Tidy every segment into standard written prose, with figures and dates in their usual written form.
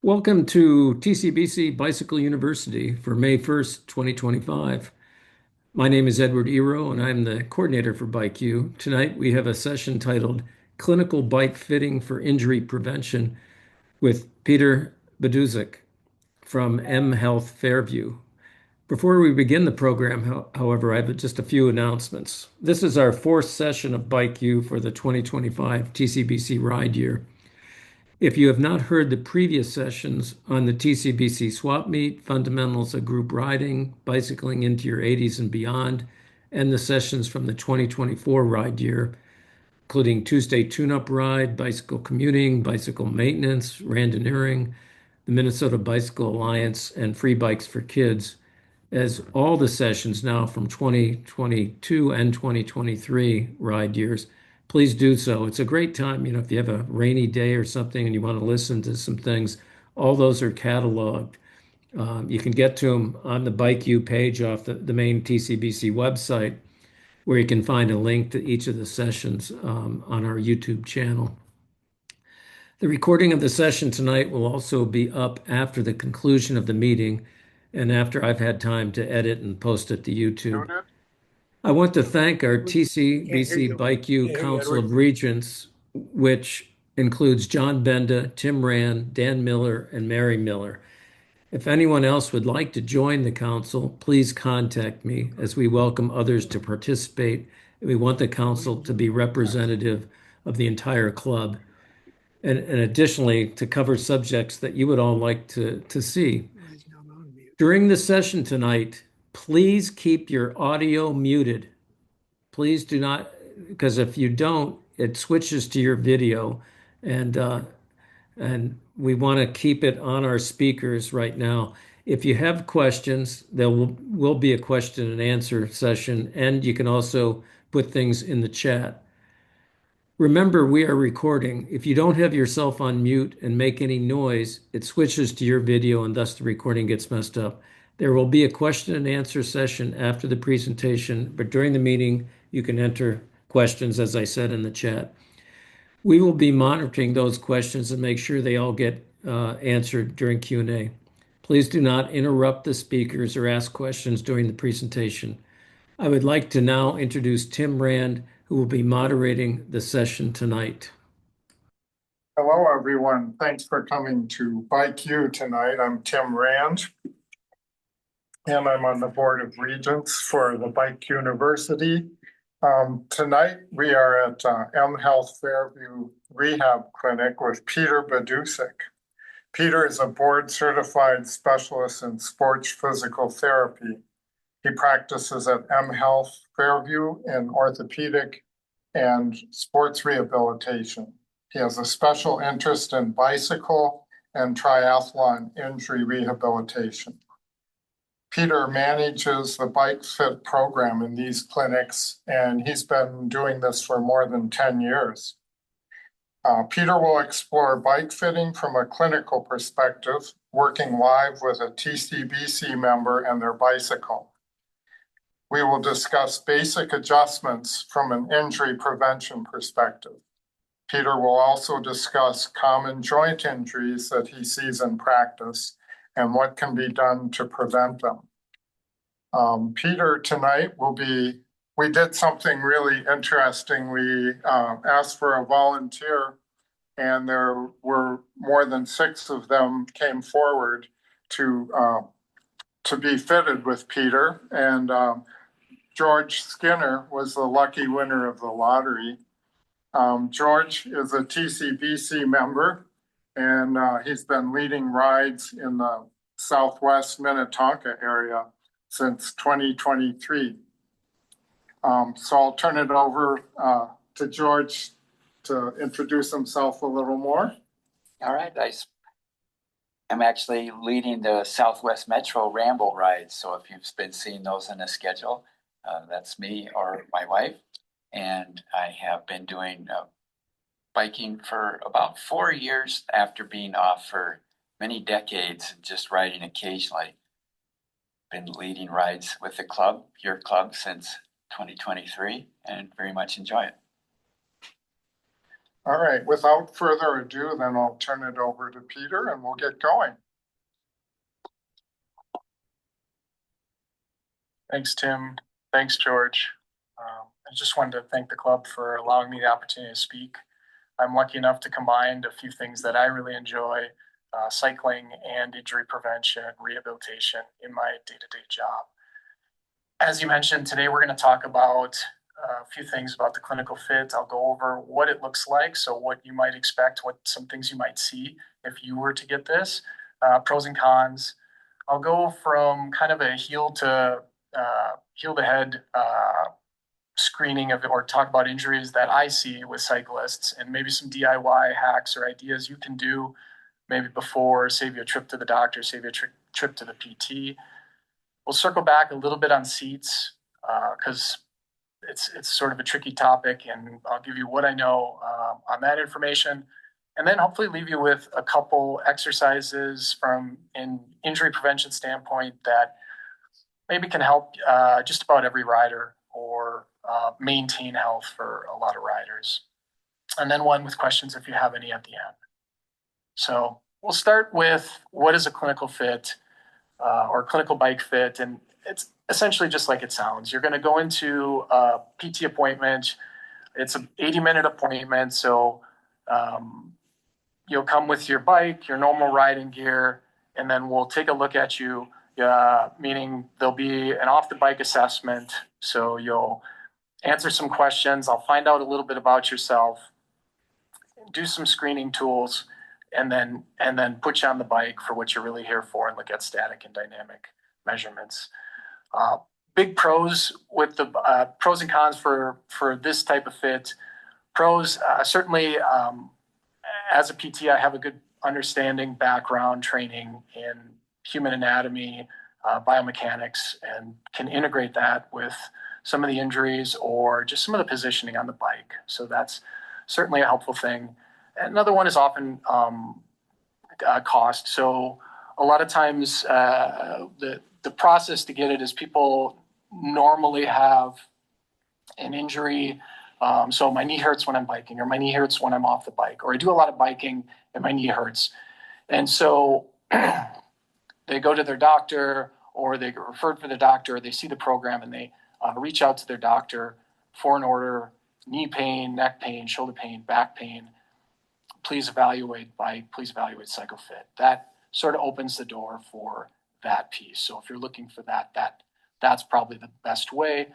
Welcome to TCBC Bicycle University for May 1st, 2025. My name is Edward Ero, and I'm the coordinator for BikeU. Tonight, we have a session titled Clinical Bike Fitting for Injury Prevention with Peter Bzdusek from M Health Fairview. Before we begin the program, however, I have just a few announcements. This is our fourth session of BikeU for the 2025 TCBC ride year. If you have not heard the previous sessions on the TCBC swap meet, fundamentals of group riding, bicycling into your 80s and beyond, and the sessions from the 2024 ride year, including Tuesday tune-up ride, bicycle commuting, bicycle maintenance, randoneering, the Minnesota Bicycle Alliance, and free bikes for kids, as all the sessions now from 2022 and 2023 ride years, please do so. It's a great time, if you have a rainy day or something and you want to listen to some things, all those are cataloged. You can get to them on the BikeU page off the main TCBC website, where you can find a link to each of the sessions on our YouTube channel. The recording of the session tonight will also be up after the conclusion of the meeting and after I've had time to edit and post it to YouTube. I want to thank our TCBC BikeU Council of Regents, which includes John Benda, Tim Rand, Dan Miller, and Mary Miller. If anyone else would like to join the council, please contact me, as we welcome others to participate. We want the council to be representative of the entire club, and additionally to cover subjects that you would all like to see. During the session tonight, please keep your audio muted. Please do not, because if you don't, it switches to your video, and we want to keep it on our speakers right now. If you have questions, there will be a question and answer session, and you can also put things in the chat. Remember, we are recording. If you don't have yourself on mute and make any noise, it switches to your video and thus the recording gets messed up. There will be a question and answer session after the presentation, but during the meeting, you can enter questions, as I said, in the chat. We will be monitoring those questions and make sure they all get answered during Q&A. Please do not interrupt the speakers or ask questions during the presentation. I would like to now introduce Tim Rand, who will be moderating the session tonight. Hello, everyone. Thanks for coming to BikeU tonight. I'm Tim Rand, and I'm on the Board of Regents for the Bike University. Tonight, we are at M Health Fairview Rehab Clinic with Peter Bzdusek. Peter is a board-certified specialist in sports physical therapy. He practices at M Health Fairview in orthopedic and sports rehabilitation. He has a special interest in bicycle and triathlon injury rehabilitation. Peter manages the BikeFit program in these clinics, and he's been doing this for more than 10 years. Peter will explore bike fitting from a clinical perspective, working live with a TCBC member and their bicycle. We will discuss basic adjustments from an injury prevention perspective. Peter will also discuss common joint injuries that he sees in practice and what can be done to prevent them. Peter tonight we did something really interesting. We asked for a volunteer, and there were more than 6 of them came forward to be fitted with Peter. And George Skinner was the lucky winner of the lottery. George is a TCBC member, and he's been leading rides in the Southwest Minnetonka area since 2023. So I'll turn it over to George to introduce himself a little more. All right, I'm actually leading the Southwest Metro Ramble rides. So if you've been seeing those on the schedule, that's me or my wife. And I have been doing biking for about 4 years after being off for many decades, just riding occasionally. Been leading rides with the club, your club, since 2023, and very much enjoy it. All right, without further ado, then I'll turn it over to Peter and we'll get going. Thanks, Tim. Thanks, George. I just wanted to thank the club for allowing me the opportunity to speak. I'm lucky enough to combine a few things that I really enjoy, cycling and injury prevention, rehabilitation in my day-to-day job. As you mentioned, today we're going to talk about a few things about the clinical fit. I'll go over what it looks like, so what you might expect, what some things you might see if you were to get this, pros and cons. I'll go from kind of a heel to head screening of it, or talk about injuries that I see with cyclists, and maybe some DIY hacks or ideas you can do maybe before, save you a trip to the doctor, save you a trip to the PT. We'll circle back a little bit on seats because it's sort of a tricky topic, and I'll give you what I know on that information, and then hopefully leave you with a couple exercises from an injury prevention standpoint that maybe can help just about every rider, or maintain health for a lot of riders. And then one with questions if you have any at the end. So we'll start with what is a clinical fit or clinical bike fit. And it's essentially just like it sounds. You're going to go into a PT appointment. It's an 80-minute appointment. So you'll come with your bike, your normal riding gear, and then we'll take a look at you, meaning there'll be an off-the-bike assessment. So you'll answer some questions. I'll find out a little bit about yourself, do some screening tools, and then put you on the bike for what you're really here for, and look at static and dynamic measurements. Big pros with the pros and cons for this type of fit. Pros, certainly, as a PT, I have a good understanding, background, training in human anatomy, biomechanics, and can integrate that with some of the injuries or just some of the positioning on the bike. So that's certainly a helpful thing. Another one is often cost. So a lot of times the process to get it is people normally have an injury. So my knee hurts when I'm biking, or my knee hurts when I'm off the bike, or I do a lot of biking and my knee hurts. And so they go to their doctor, or they get referred for the doctor, or they see the program and they reach out to their doctor for an order: knee pain, neck pain, shoulder pain, back pain. Please evaluate bike, please evaluate CycleFit. That sort of opens the door for that piece. So if you're looking for that's probably the best way.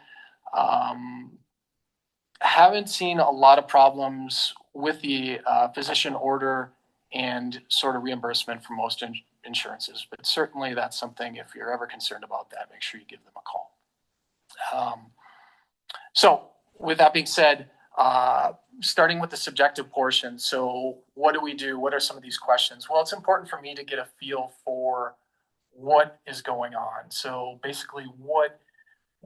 Haven't seen a lot of problems with the physician order and sort of reimbursement for most insurances, but certainly that's something, if you're ever concerned about that, make sure you give them a call. So with that being said, starting with the subjective portion. So what do we do? What are some of these questions? Well, it's important for me to get a feel for what is going on. So basically, what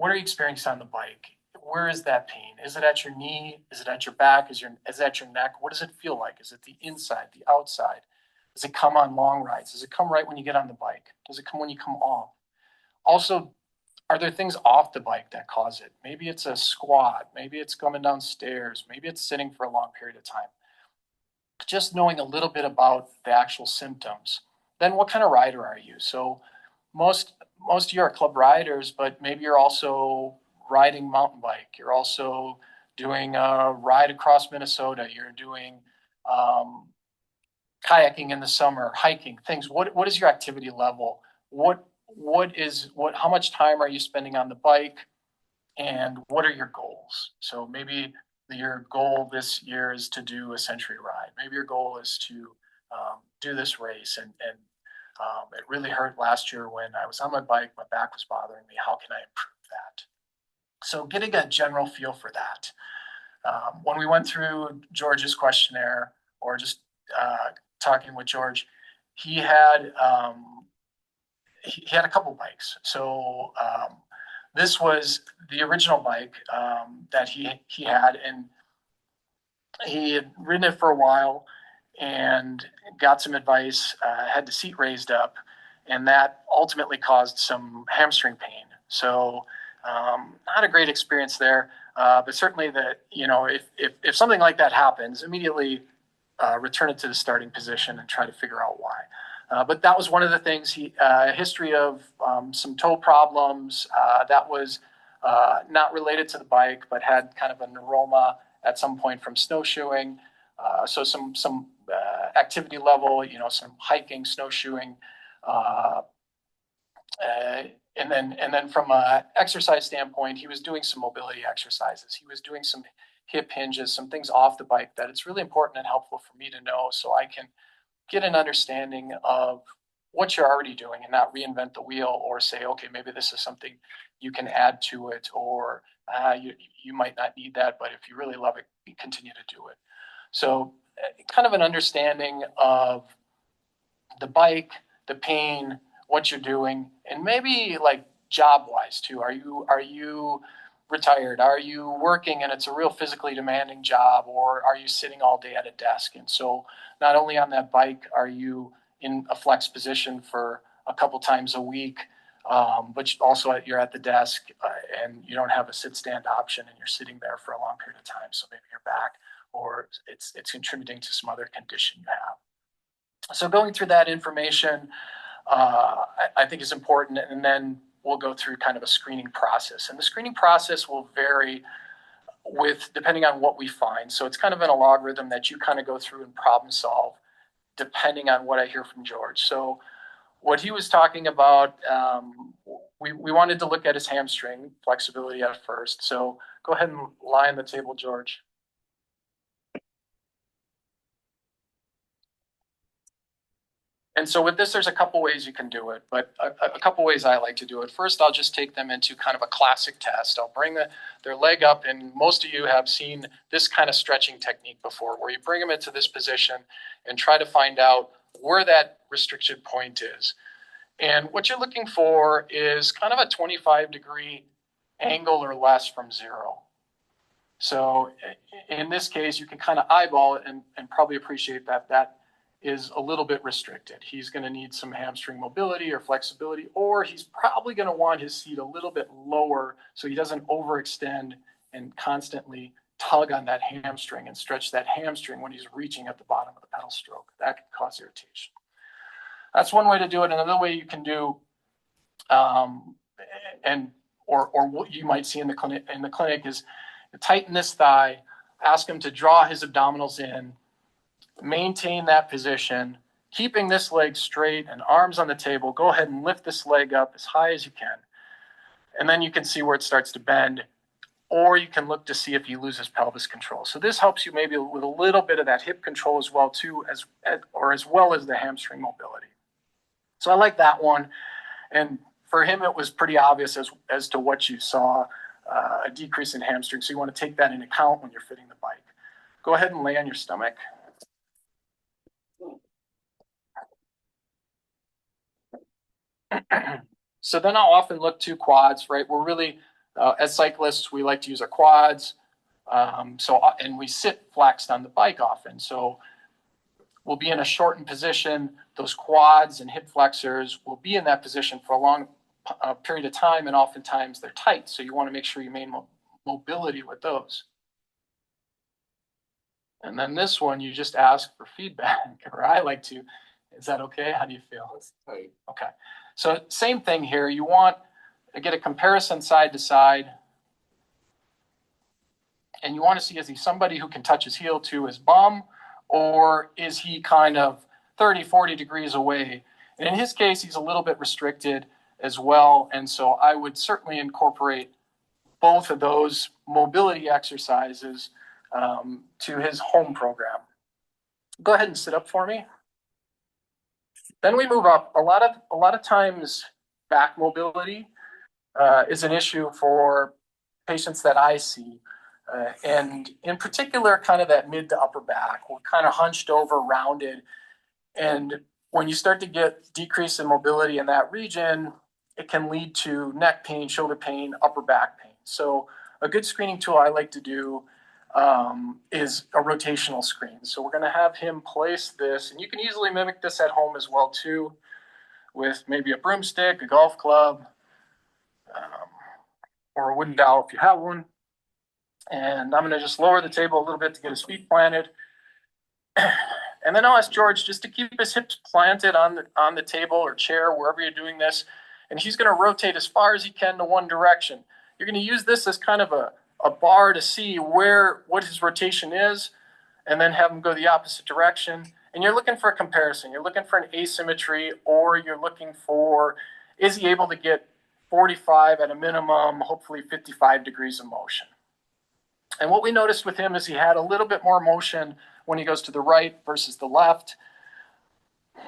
are you experiencing on the bike? Where is that pain? Is it at your knee? Is it at your back? Is it at your neck? What does it feel like? Is it the inside, the outside? Does it come on long rides? Does it come right when you get on the bike? Does it come when you come off? Also, are there things off the bike that cause it? Maybe it's a squat. Maybe it's coming downstairs. Maybe it's sitting for a long period of time. Just knowing a little bit about the actual symptoms. Then what kind of rider are you? So most of you are club riders, but maybe you're also riding mountain bike. You're also doing a ride across Minnesota. You're doing kayaking in the summer, hiking, things. What is your activity level? How much time are you spending on the bike, and what are your goals? So maybe your goal this year is to do a century ride. Maybe your goal is to do this race, and it really hurt last year when I was on my bike, my back was bothering me. How can I improve that? So getting a general feel for that. When we went through George's questionnaire, or just talking with George, he had a couple bikes. So this was the original bike that he had, and he had ridden it for a while and got some advice, had the seat raised up, and that ultimately caused some hamstring pain. So Not a great experience there, but certainly that, if something like that happens, immediately return it to the starting position and try to figure out why. But that was one of the things. A history of some toe problems that was not related to the bike, but had kind of a neuroma at some point from snowshoeing. So some activity level, some hiking, snowshoeing, and then from a exercise standpoint, he was doing some mobility exercises. He was doing some hip hinges, some things off the bike that it's really important and helpful for me to know, so I can get an understanding of what you're already doing and not reinvent the wheel or say, okay, maybe this is something you can add to it, or you might not need that, but if you really love it, you continue to do it. So kind of an understanding of the bike, the pain, what you're doing, and maybe like job wise too. Are you retired? Are you working and it's a real physically demanding job, or are you sitting all day at a desk? And so not only on that bike are you in a flex position for a couple times a week, but also you're at the desk and you don't have a sit stand option and you're sitting there for a long period of time. So maybe your back or it's contributing to some other condition you have. So going through that information, I think is important. And then we'll go through kind of a screening process. And the screening process will vary depending on what we find. So it's kind of in a logarithm that you kind of go through and problem solve depending on what I hear from George. So what he was talking about, we wanted to look at his hamstring flexibility at first. So go ahead and lie on the table, George. And so with this, there's a couple ways you can do it, but a couple ways I like to do it. First, I'll just take them into kind of a classic test. I'll bring their leg up, and most of you have seen this kind of stretching technique before, where you bring them into this position and try to find out where that restriction point is. And what you're looking for is kind of a 25-degree angle or less from zero. So in this case, you can kind of eyeball it and probably appreciate that is a little bit restricted. He's going to need some hamstring mobility or flexibility, or he's probably going to want his seat a little bit lower so he doesn't overextend and constantly tug on that hamstring and stretch that hamstring when he's reaching at the bottom of the pedal stroke. That can cause irritation. That's one way to do it. Another way you can do, or what you might see in the clinic is tighten this thigh, ask him to draw his abdominals in, maintain that position, keeping this leg straight and arms on the table. Go ahead and lift this leg up as high as you can. And then you can see where it starts to bend, or you can look to see if he loses pelvis control. So this helps you maybe with a little bit of that hip control as well too, as well as the hamstring mobility. So I like that one. And for him, it was pretty obvious as to what you saw, a decrease in hamstring. So you want to take that into account when you're fitting the bike. Go ahead and lay on your stomach. So then I'll often look to quads, right? We're really, as cyclists, we like to use our quads. And we sit flexed on the bike often. So we'll be in a shortened position. Those quads and hip flexors will be in that position for a long period of time, and oftentimes they're tight. So you want to make sure you maintain mobility with those. And then this one, you just ask for feedback, or I like to. Is that okay? How do you feel? That's tight. Okay. So same thing here. You want to get a comparison side to side. And you want to see, is he somebody who can touch his heel to his bum, or is he kind of 30, 40 degrees away? And in his case, he's a little bit restricted as well. And so I would certainly incorporate both of those mobility exercises to his home program. Go ahead and sit up for me. Then we move up. A lot of times back mobility is an issue for patients that I see. And in particular, kind of that mid to upper back. We're kind of hunched over, rounded. And when you start to get decrease in mobility in that region, it can lead to neck pain, shoulder pain, upper back pain. So a good screening tool I like to do is a rotational screen. So we're going to have him place this, and you can easily mimic this at home as well too, with maybe a broomstick, a golf club, or a wooden dowel if you have one. And I'm going to just lower the table a little bit to get his feet planted. And then I'll ask George just to keep his hips planted on the table or chair, wherever you're doing this. And he's going to rotate as far as he can to one direction. You're going to use this as kind of a bar to see what his rotation is, and then have him go the opposite direction. And you're looking for a comparison. You're looking for an asymmetry, or you're looking for, is he able to get 45 at a minimum, hopefully 55 degrees of motion. And what we noticed with him is he had a little bit more motion when he goes to the right versus the left. A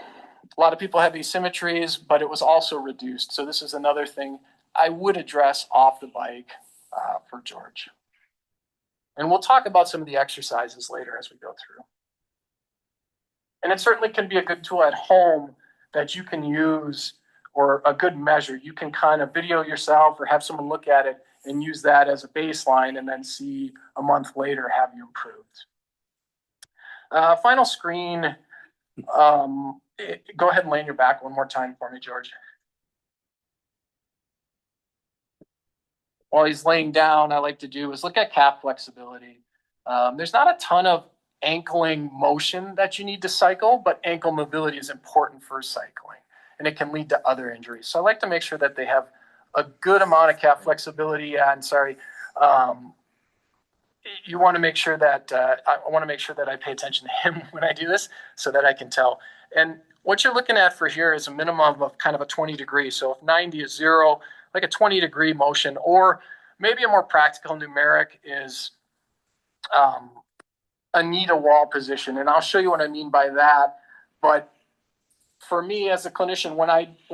lot of people have asymmetries, but it was also reduced. So this is another thing I would address off the bike for George. And we'll talk about some of the exercises later as we go through. And it certainly can be a good tool at home that you can use, or a good measure. You can kind of video yourself or have someone look at it and use that as a baseline, and then see a month later, have you improved? Final screen. Go ahead and lay on your back one more time for me, George. While he's laying down, I like to do is look at calf flexibility. There's not a ton of ankling motion that you need to cycle, but ankle mobility is important for cycling, and it can lead to other injuries. So I like to make sure that they have a good amount of calf flexibility. You want to make sure that I want to make sure that I pay attention to him when I do this, so that I can tell. And what you're looking at for here is a minimum of kind of a 20 degree. So if 90 is 0, like a 20-degree motion, or maybe a more practical numeric is a knee to wall position. And I'll show you what I mean by that. But for me as a clinician, when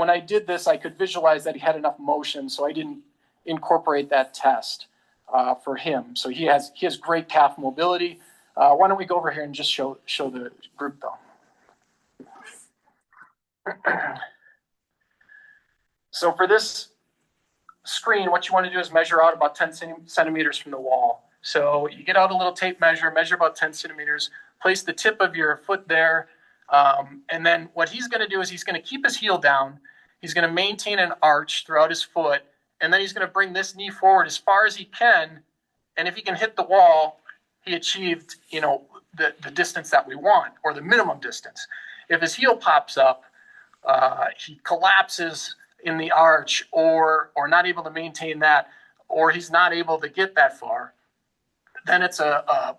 I did this, I could visualize that he had enough motion, so I didn't incorporate that test for him. So he has great calf mobility. Why don't we go over here and just show the group though. So for this screen, what you want to do is measure out about 10 centimeters from the wall. So you get out a little tape measure about 10 centimeters, place the tip of your foot there. And then what he's going to do is he's going to keep his heel down. He's going to maintain an arch throughout his foot. And then he's going to bring this knee forward as far as he can. And if he can hit the wall, he achieved, the distance that we want, or the minimum distance. If his heel pops up, he collapses in the arch, or not able to maintain that, or he's not able to get that far, then it's a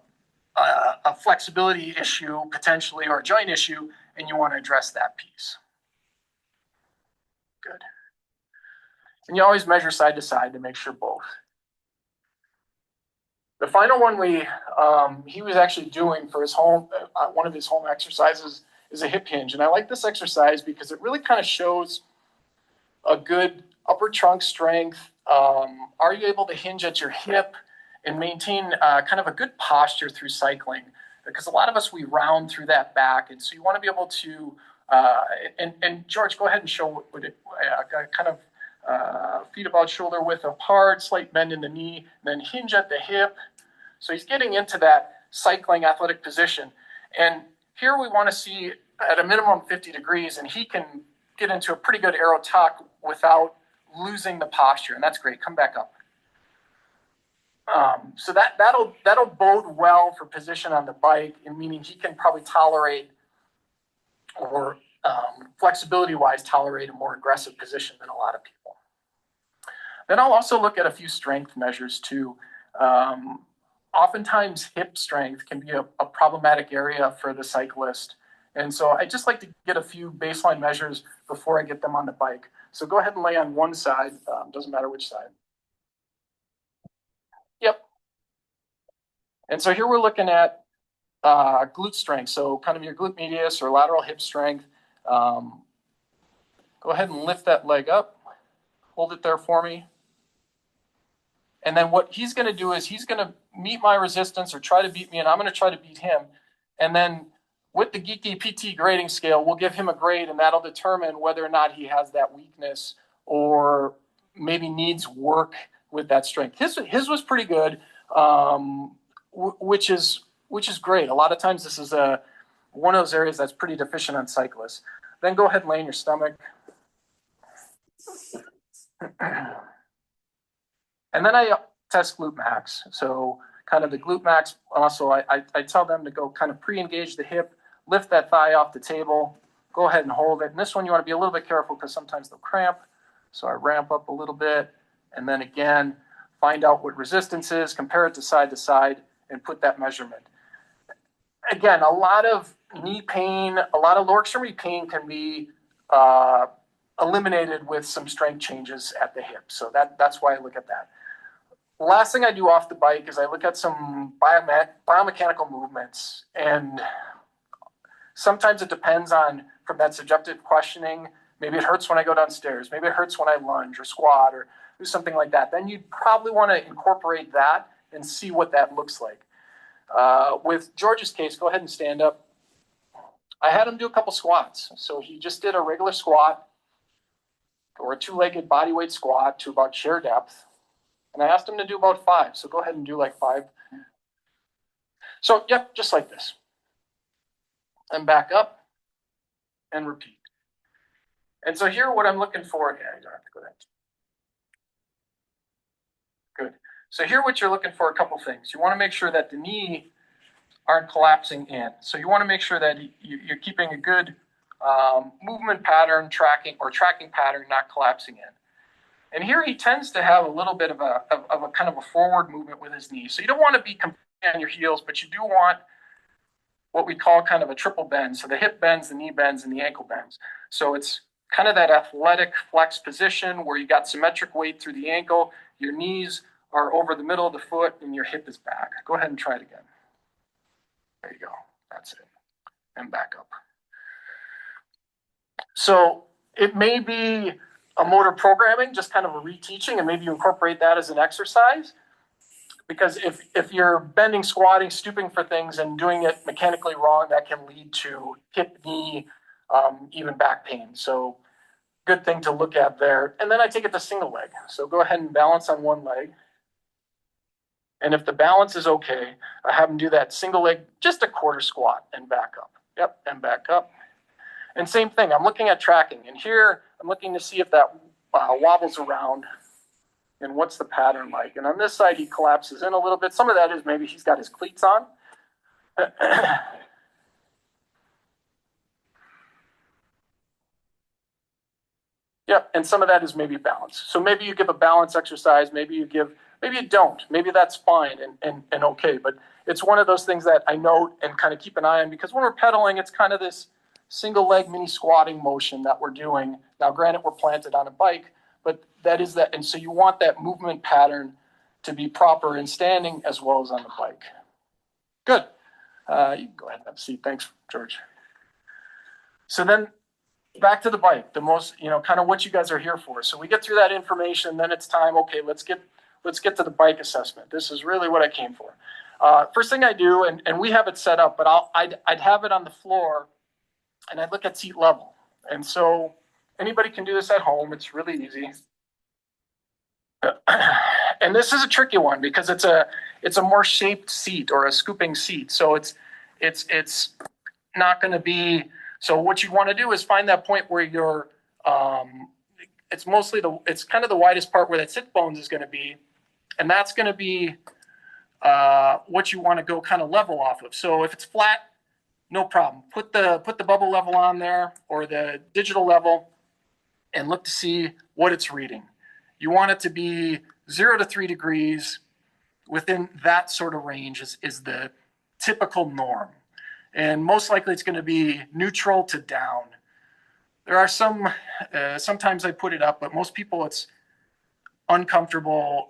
flexibility issue potentially, or a joint issue, and you want to address that piece. Good. And you always measure side to side to make sure both. The final one he was actually doing for his home, one of his home exercises is a hip hinge. And I like this exercise because it really kind of shows a good upper trunk strength. Are you able to hinge at your hip and maintain kind of a good posture through cycling? Because a lot of us, we round through that back. And so you want to be able to, and George, go ahead and show what it, kind of feet about shoulder width apart, slight bend in the knee, then hinge at the hip. So he's getting into that cycling athletic position. And here we want to see at a minimum 50 degrees, and he can get into a pretty good aero tuck without losing the posture. And that's great. Come back up. So that'll bode well for position on the bike, and meaning he can probably tolerate, or flexibility-wise, tolerate a more aggressive position than a lot of people. Then I'll also look at a few strength measures too. Oftentimes hip strength can be a problematic area for the cyclist. And so I just like to get a few baseline measures before I get them on the bike. So go ahead and lay on one side, doesn't matter which side. Yep. And so here we're looking at glute strength. So kind of your glute medius or lateral hip strength. Go ahead and lift that leg up. Hold it there for me. And then what he's going to do is he's going to meet my resistance or try to beat me, and I'm going to try to beat him. And then with the Geeky PT grading scale, we'll give him a grade, and that'll determine whether or not he has that weakness or maybe needs work with that strength. His was pretty good, which is great. A lot of times this is one of those areas that's pretty deficient on cyclists. Then go ahead and lay on your stomach. And then I test glute max. So kind of the glute max also, I tell them to go kind of pre-engage the hip, lift that thigh off the table, go ahead and hold it. And this one you want to be a little bit careful because sometimes they'll cramp. So I ramp up a little bit, and then again, find out what resistance is, compare it to side, and put that measurement. Again, a lot of knee pain, a lot of lower extremity pain can be eliminated with some strength changes at the hip. So that's why I look at that. The last thing I do off the bike is I look at some biomechanical movements. And sometimes it depends on, from that subjective questioning, maybe it hurts when I go downstairs, maybe it hurts when I lunge or squat or do something like that. Then you'd probably want to incorporate that and see what that looks like. With George's case, go ahead and stand up. I had him do a couple squats. So he just did a regular squat or a two-legged bodyweight squat to about chair depth. And I asked him to do about 5. So go ahead and do like 5. So, yep, just like this. And back up and repeat. And so here, what I'm looking for, yeah, you don't have to go that. Good. So here, what you're looking for, a couple things. You want to make sure that the knee aren't collapsing in. So you want to make sure that you're keeping a good movement pattern, tracking pattern, not collapsing in. And here he tends to have a little bit of a kind of a forward movement with his knee. So you don't want to be completely on your heels, but you do want what we call kind of a triple bend. So the hip bends, the knee bends, and the ankle bends. So it's kind of that athletic flex position where you got symmetric weight through the ankle, your knees are over the middle of the foot, and your hip is back. Go ahead and try it again. There you go. That's it. And back up. So it may be a motor programming, just kind of a reteaching, and maybe you incorporate that as an exercise. Because if you're bending, squatting, stooping for things and doing it mechanically wrong, that can lead to hip, knee, even back pain. So good thing to look at there. And then I take it to single leg. So go ahead and balance on one leg. And if the balance is okay, I have them do that single leg, just a quarter squat and back up. Yep, and back up. And same thing, I'm looking at tracking. And here, I'm looking to see if that wobbles around and what's the pattern like. And on this side, he collapses in a little bit. Some of that is maybe he's got his cleats on. Yep, and some of that is maybe balance. So maybe you give a balance exercise, maybe you don't. Maybe that's fine and okay. But it's one of those things that I note and kind of keep an eye on, because when we're pedaling, it's kind of this single leg mini squatting motion that we're doing. Now, granted, we're planted on a bike, but that is that. And so you want that movement pattern to be proper in standing as well as on the bike. Good. You can go ahead and have a seat. Thanks, George. So then back to the bike, the most, kind of what you guys are here for. So we get through that information, then it's time, okay, let's get to the bike assessment. This is really what I came for. First thing I do, and we have it set up, but I'd have it on the floor and I'd look at seat level. And so anybody can do this at home. It's really easy. And this is a tricky one because it's a more shaped seat or a scooping seat. So it's not going to be. So what you want to do is find that point where you're. It's kind of the widest part where that sit bones is going to be, and that's going to be what you want to go kind of level off of. So if it's flat, no problem. Put the bubble level on there or the digital level, and look to see what it's reading. You want it to be 0 to 3 degrees. Within that sort of range is the typical norm. And most likely it's going to be neutral to down. There are some, sometimes I put it up, but most people it's uncomfortable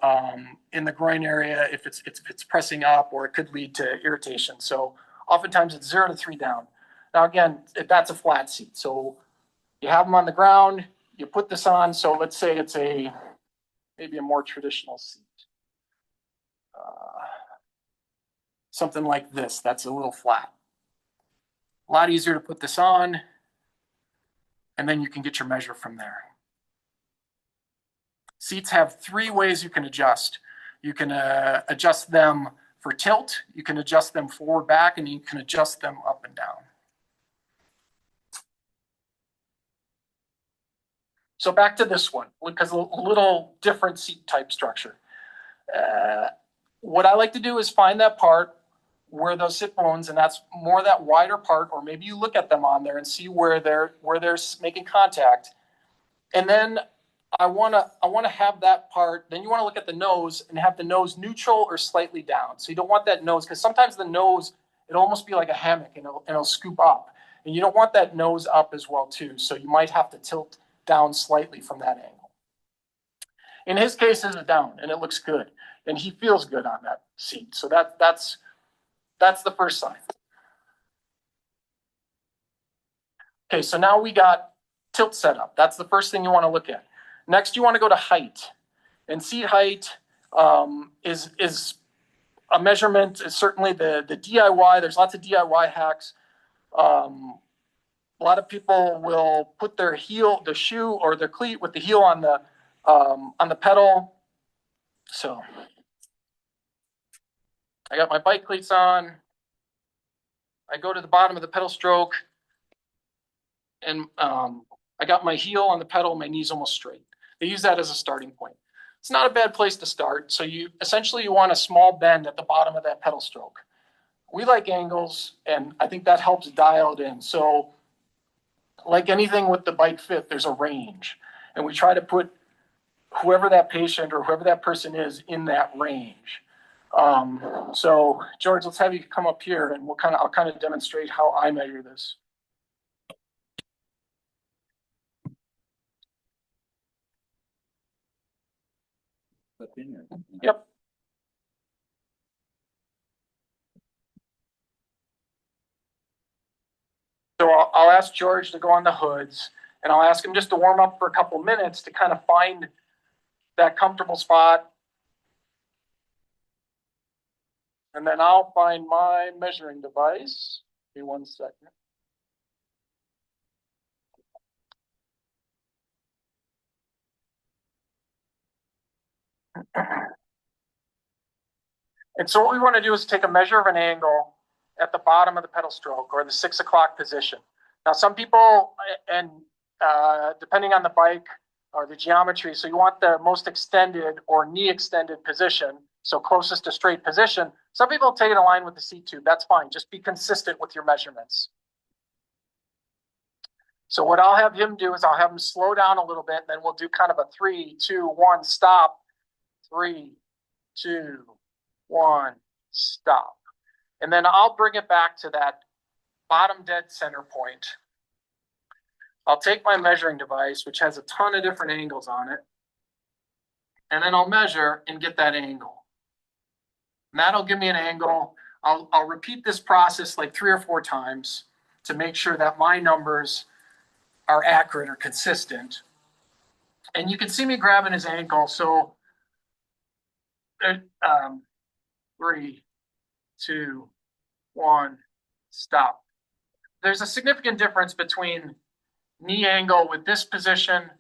in the groin area if it's pressing up, or it could lead to irritation. So oftentimes it's 0 to 3 down. Now again, that's a flat seat. So you have them on the ground, you put this on. So let's say it's maybe a more traditional seat. Something like this, that's a little flat. A lot easier to put this on, and then you can get your measure from there. Seats have 3 ways you can adjust. You can adjust them for tilt, you can adjust them forward, back, and you can adjust them up and down. So back to this one, because a little different seat type structure. What I like to do is find that part where those sit bones, and that's more that wider part, or maybe you look at them on there and see where they're making contact. And then I want to have that part. Then you want to look at the nose and have the nose neutral or slightly down. So you don't want that nose, because sometimes the nose, it'll almost be like a hammock, and it'll scoop up. And you don't want that nose up as well too. So you might have to tilt down slightly from that angle. In his case, it's down, and it looks good, and he feels good on that seat. So that's the first sign. Okay, so now we got tilt setup. That's the first thing you want to look at. Next, you want to go to height. And seat height is a measurement. Is certainly the DIY. There's lots of DIY hacks. A lot of people will put their heel, the shoe, or their cleat with the heel on the pedal. So I got my bike cleats on. I go to the bottom of the pedal stroke, and I got my heel on the pedal, my knee's almost straight. They use that as a starting point. It's not a bad place to start. So you want a small bend at the bottom of that pedal stroke. We like angles, and I think that helps dial it in. So like anything with the BikeFit, there's a range, and we try to put whoever that patient or whoever that person is in that range. So George, let's have you come up here, and I'll kind of demonstrate how I measure this. Yep. So I'll ask George to go on the hoods, and I'll ask him just to warm up for a couple minutes to kind of find that comfortable spot. And then I'll find my measuring device. Give me 1 second. And so what we want to do is take a measure of an angle at the bottom of the pedal stroke, or the 6 o'clock position. Now, some people, and depending on the bike or the geometry, so you want the most extended or knee extended position, so closest to straight position. Some people take it in line with the seat tube. That's fine. Just be consistent with your measurements. So what I'll have him do is I'll have him slow down a little bit, and then we'll do kind of a 3, 2, 1, stop. 3, 2, 1, stop. And then I'll bring it back to that bottom dead center point. I'll take my measuring device, which has a ton of different angles on it, and then I'll measure and get that angle. And that'll give me an angle. I'll repeat this process like 3 or 4 times to make sure that my numbers are accurate or consistent. And you can see me grabbing his ankle. So 3, 2, 1, stop. There's a significant difference between knee angle with this position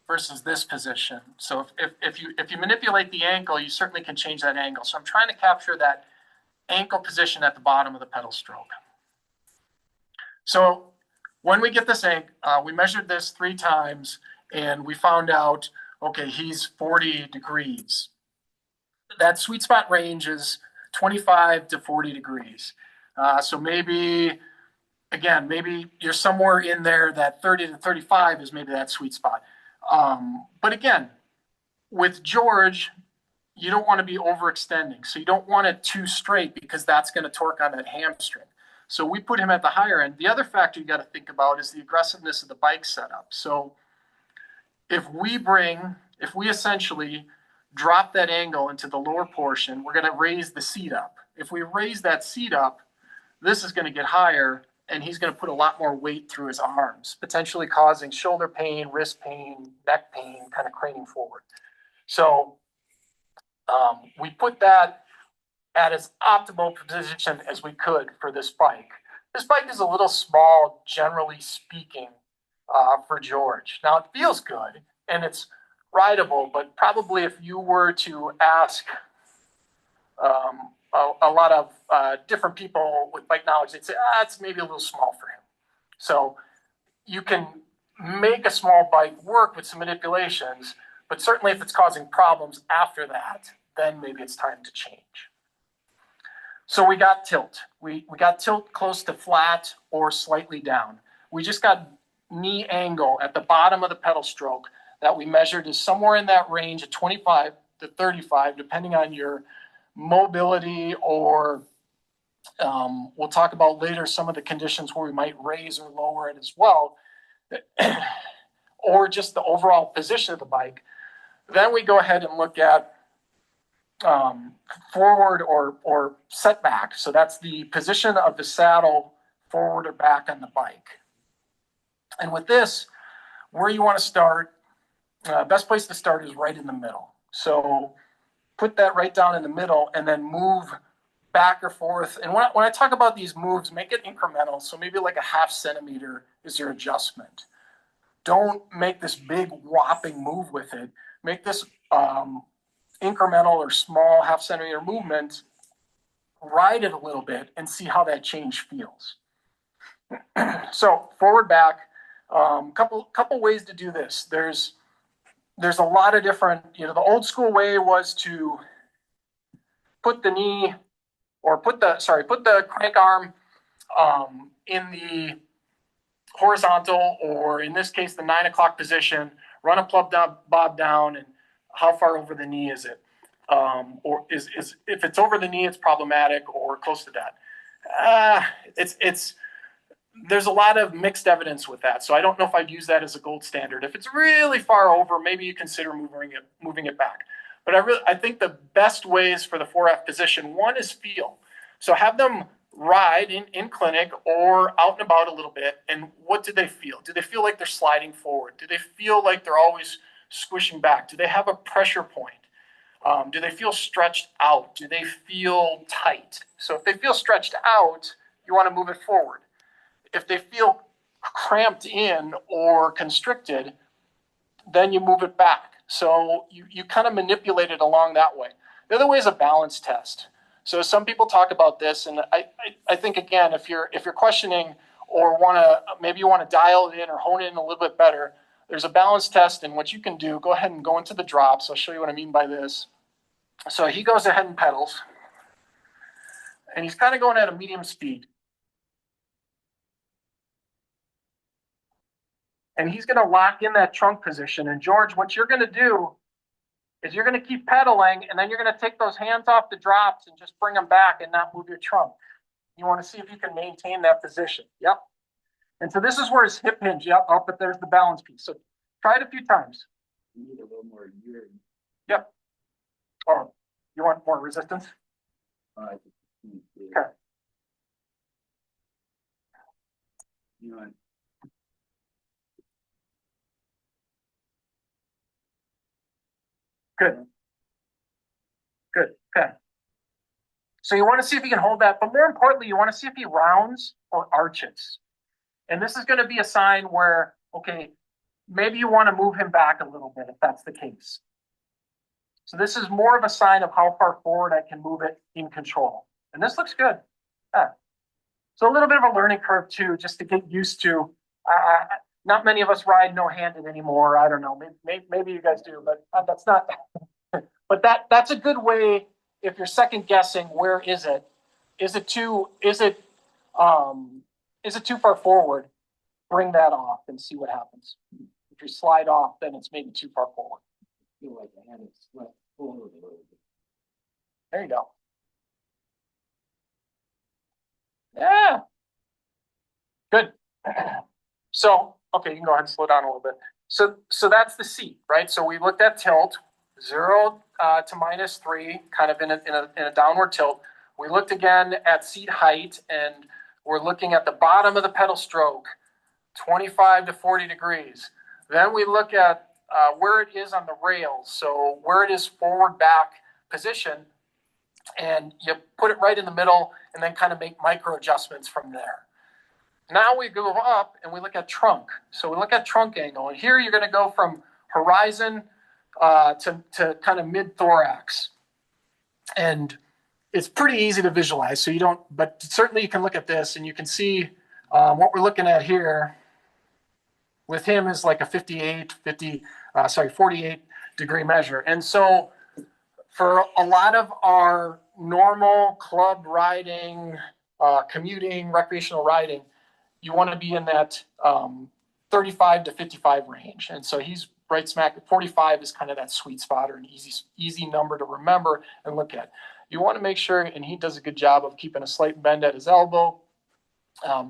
versus this position. So if you manipulate the ankle, you certainly can change that angle. So I'm trying to capture that ankle position at the bottom of the pedal stroke. So when we get this we measured this 3 times, and we found out, okay, he's 40 degrees. That sweet spot range is 25 to 40 degrees. So maybe you're somewhere in there. That 30 to 35 is maybe that sweet spot. But again, with George, you don't want to be overextending. So you don't want it too straight, because that's going to torque on that hamstring. So we put him at the higher end. The other factor you got to think about is the aggressiveness of the bike setup. So if we essentially drop that angle into the lower portion, we're going to raise the seat up. If we raise that seat up, this is going to get higher, and he's going to put a lot more weight through his arms, potentially causing shoulder pain, wrist pain, neck pain, kind of craning forward. So we put that at as optimal position as we could for this bike. This bike is a little small, generally speaking, for George. Now, it feels good, and it's rideable, but probably if you were to ask a lot of different people with bike knowledge, they'd say, it's maybe a little small for him. So you can make a small bike work with some manipulations, but certainly if it's causing problems after that, then maybe it's time to change. So we got tilt. We got tilt close to flat or slightly down. We just got knee angle at the bottom of the pedal stroke that we measured is somewhere in that range of 25 to 35, depending on your mobility, or we'll talk about later some of the conditions where we might raise or lower it as well, or just the overall position of the bike. Then we go ahead and look at forward or setback. So that's the position of the saddle forward or back on the bike. And with this, where you want to start, best place to start is right in the middle. So put that right down in the middle and then move back or forth. And when I talk about these moves, make it incremental. So maybe like a half centimeter is your adjustment. Don't make this big whopping move with it. Make this incremental or small half centimeter movement, ride it a little bit and see how that change feels. So forward, back, couple ways to do this. There's a lot of different, the old school way was to put the knee or put the crank arm in the horizontal, or in this case, the 9 o'clock position, run a plug down, bob down, and how far over the knee is it? Or is if it's over the knee, it's problematic, or close to that. There's a lot of mixed evidence with that. So I don't know if I'd use that as a gold standard. If it's really far over, maybe you consider moving it back. But I think the best ways for the 4F position, one is feel. So have them ride in clinic or out and about a little bit. And what do they feel? Do they feel like they're sliding forward? Do they feel like they're always squishing back? Do they have a pressure point? Do they feel stretched out? Do they feel tight? So if they feel stretched out, you want to move it forward. If they feel cramped in or constricted, then you move it back. So you kind of manipulate it along that way. The other way is a balance test. So some people talk about this, and I think, again, if you're questioning or maybe you want to dial it in or hone it in a little bit better, there's a balance test. And what you can do, go ahead and go into the drops. I'll show you what I mean by this. So he goes ahead and pedals, and he's kind of going at a medium speed. And he's going to lock in that trunk position. And George, what you're going to do is you're going to keep pedaling, and then you're going to take those hands off the drops and just bring them back and not move your trunk. You want to see if you can maintain that position. Yep. And so this is where his hip hinge, yep, oh, but there's the balance piece. So try it a few times. You need a little more gear. Yep. Oh, you want more resistance? Okay. You want Good. Good. Okay. So you want to see if you can hold that, but more importantly, you want to see if he rounds or arches. And this is going to be a sign where, okay, maybe you want to move him back a little bit if that's the case. So this is more of a sign of how far forward I can move it in control. And this looks good. Yeah. So a little bit of a learning curve too, just to get used to. Not many of us ride no-handed anymore. I don't know. Maybe you guys do, but that's not. But that's a good way if you're second guessing. Where is it? Is it too far forward? Bring that off and see what happens. If you slide off, then it's maybe too far forward. I feel like I had it swept forward a little bit. There you go. Yeah. Good. So, okay, you can go ahead and slow down a little bit. So that's the seat, right? So we looked at tilt, 0 to -3, kind of in a downward tilt. We looked again at seat height, and we're looking at the bottom of the pedal stroke, 25 to 40 degrees. Then we look at where it is on the rails, so where it is forward back position, and you put it right in the middle and then kind of make micro adjustments from there. Now we go up and we look at trunk. So we look at trunk angle, and here you're going to go from horizon to kind of mid thorax. And it's pretty easy to visualize, so you don't, but certainly you can look at this and you can see what we're looking at here with him is like a 48 degree measure. And so For a lot of our normal club riding, commuting, recreational riding, you want to be in that 35 to 55 range. And so he's right smack. 45 is kind of that sweet spot, or an easy number to remember and look at. You want to make sure, and he does a good job of keeping a slight bend at his elbow.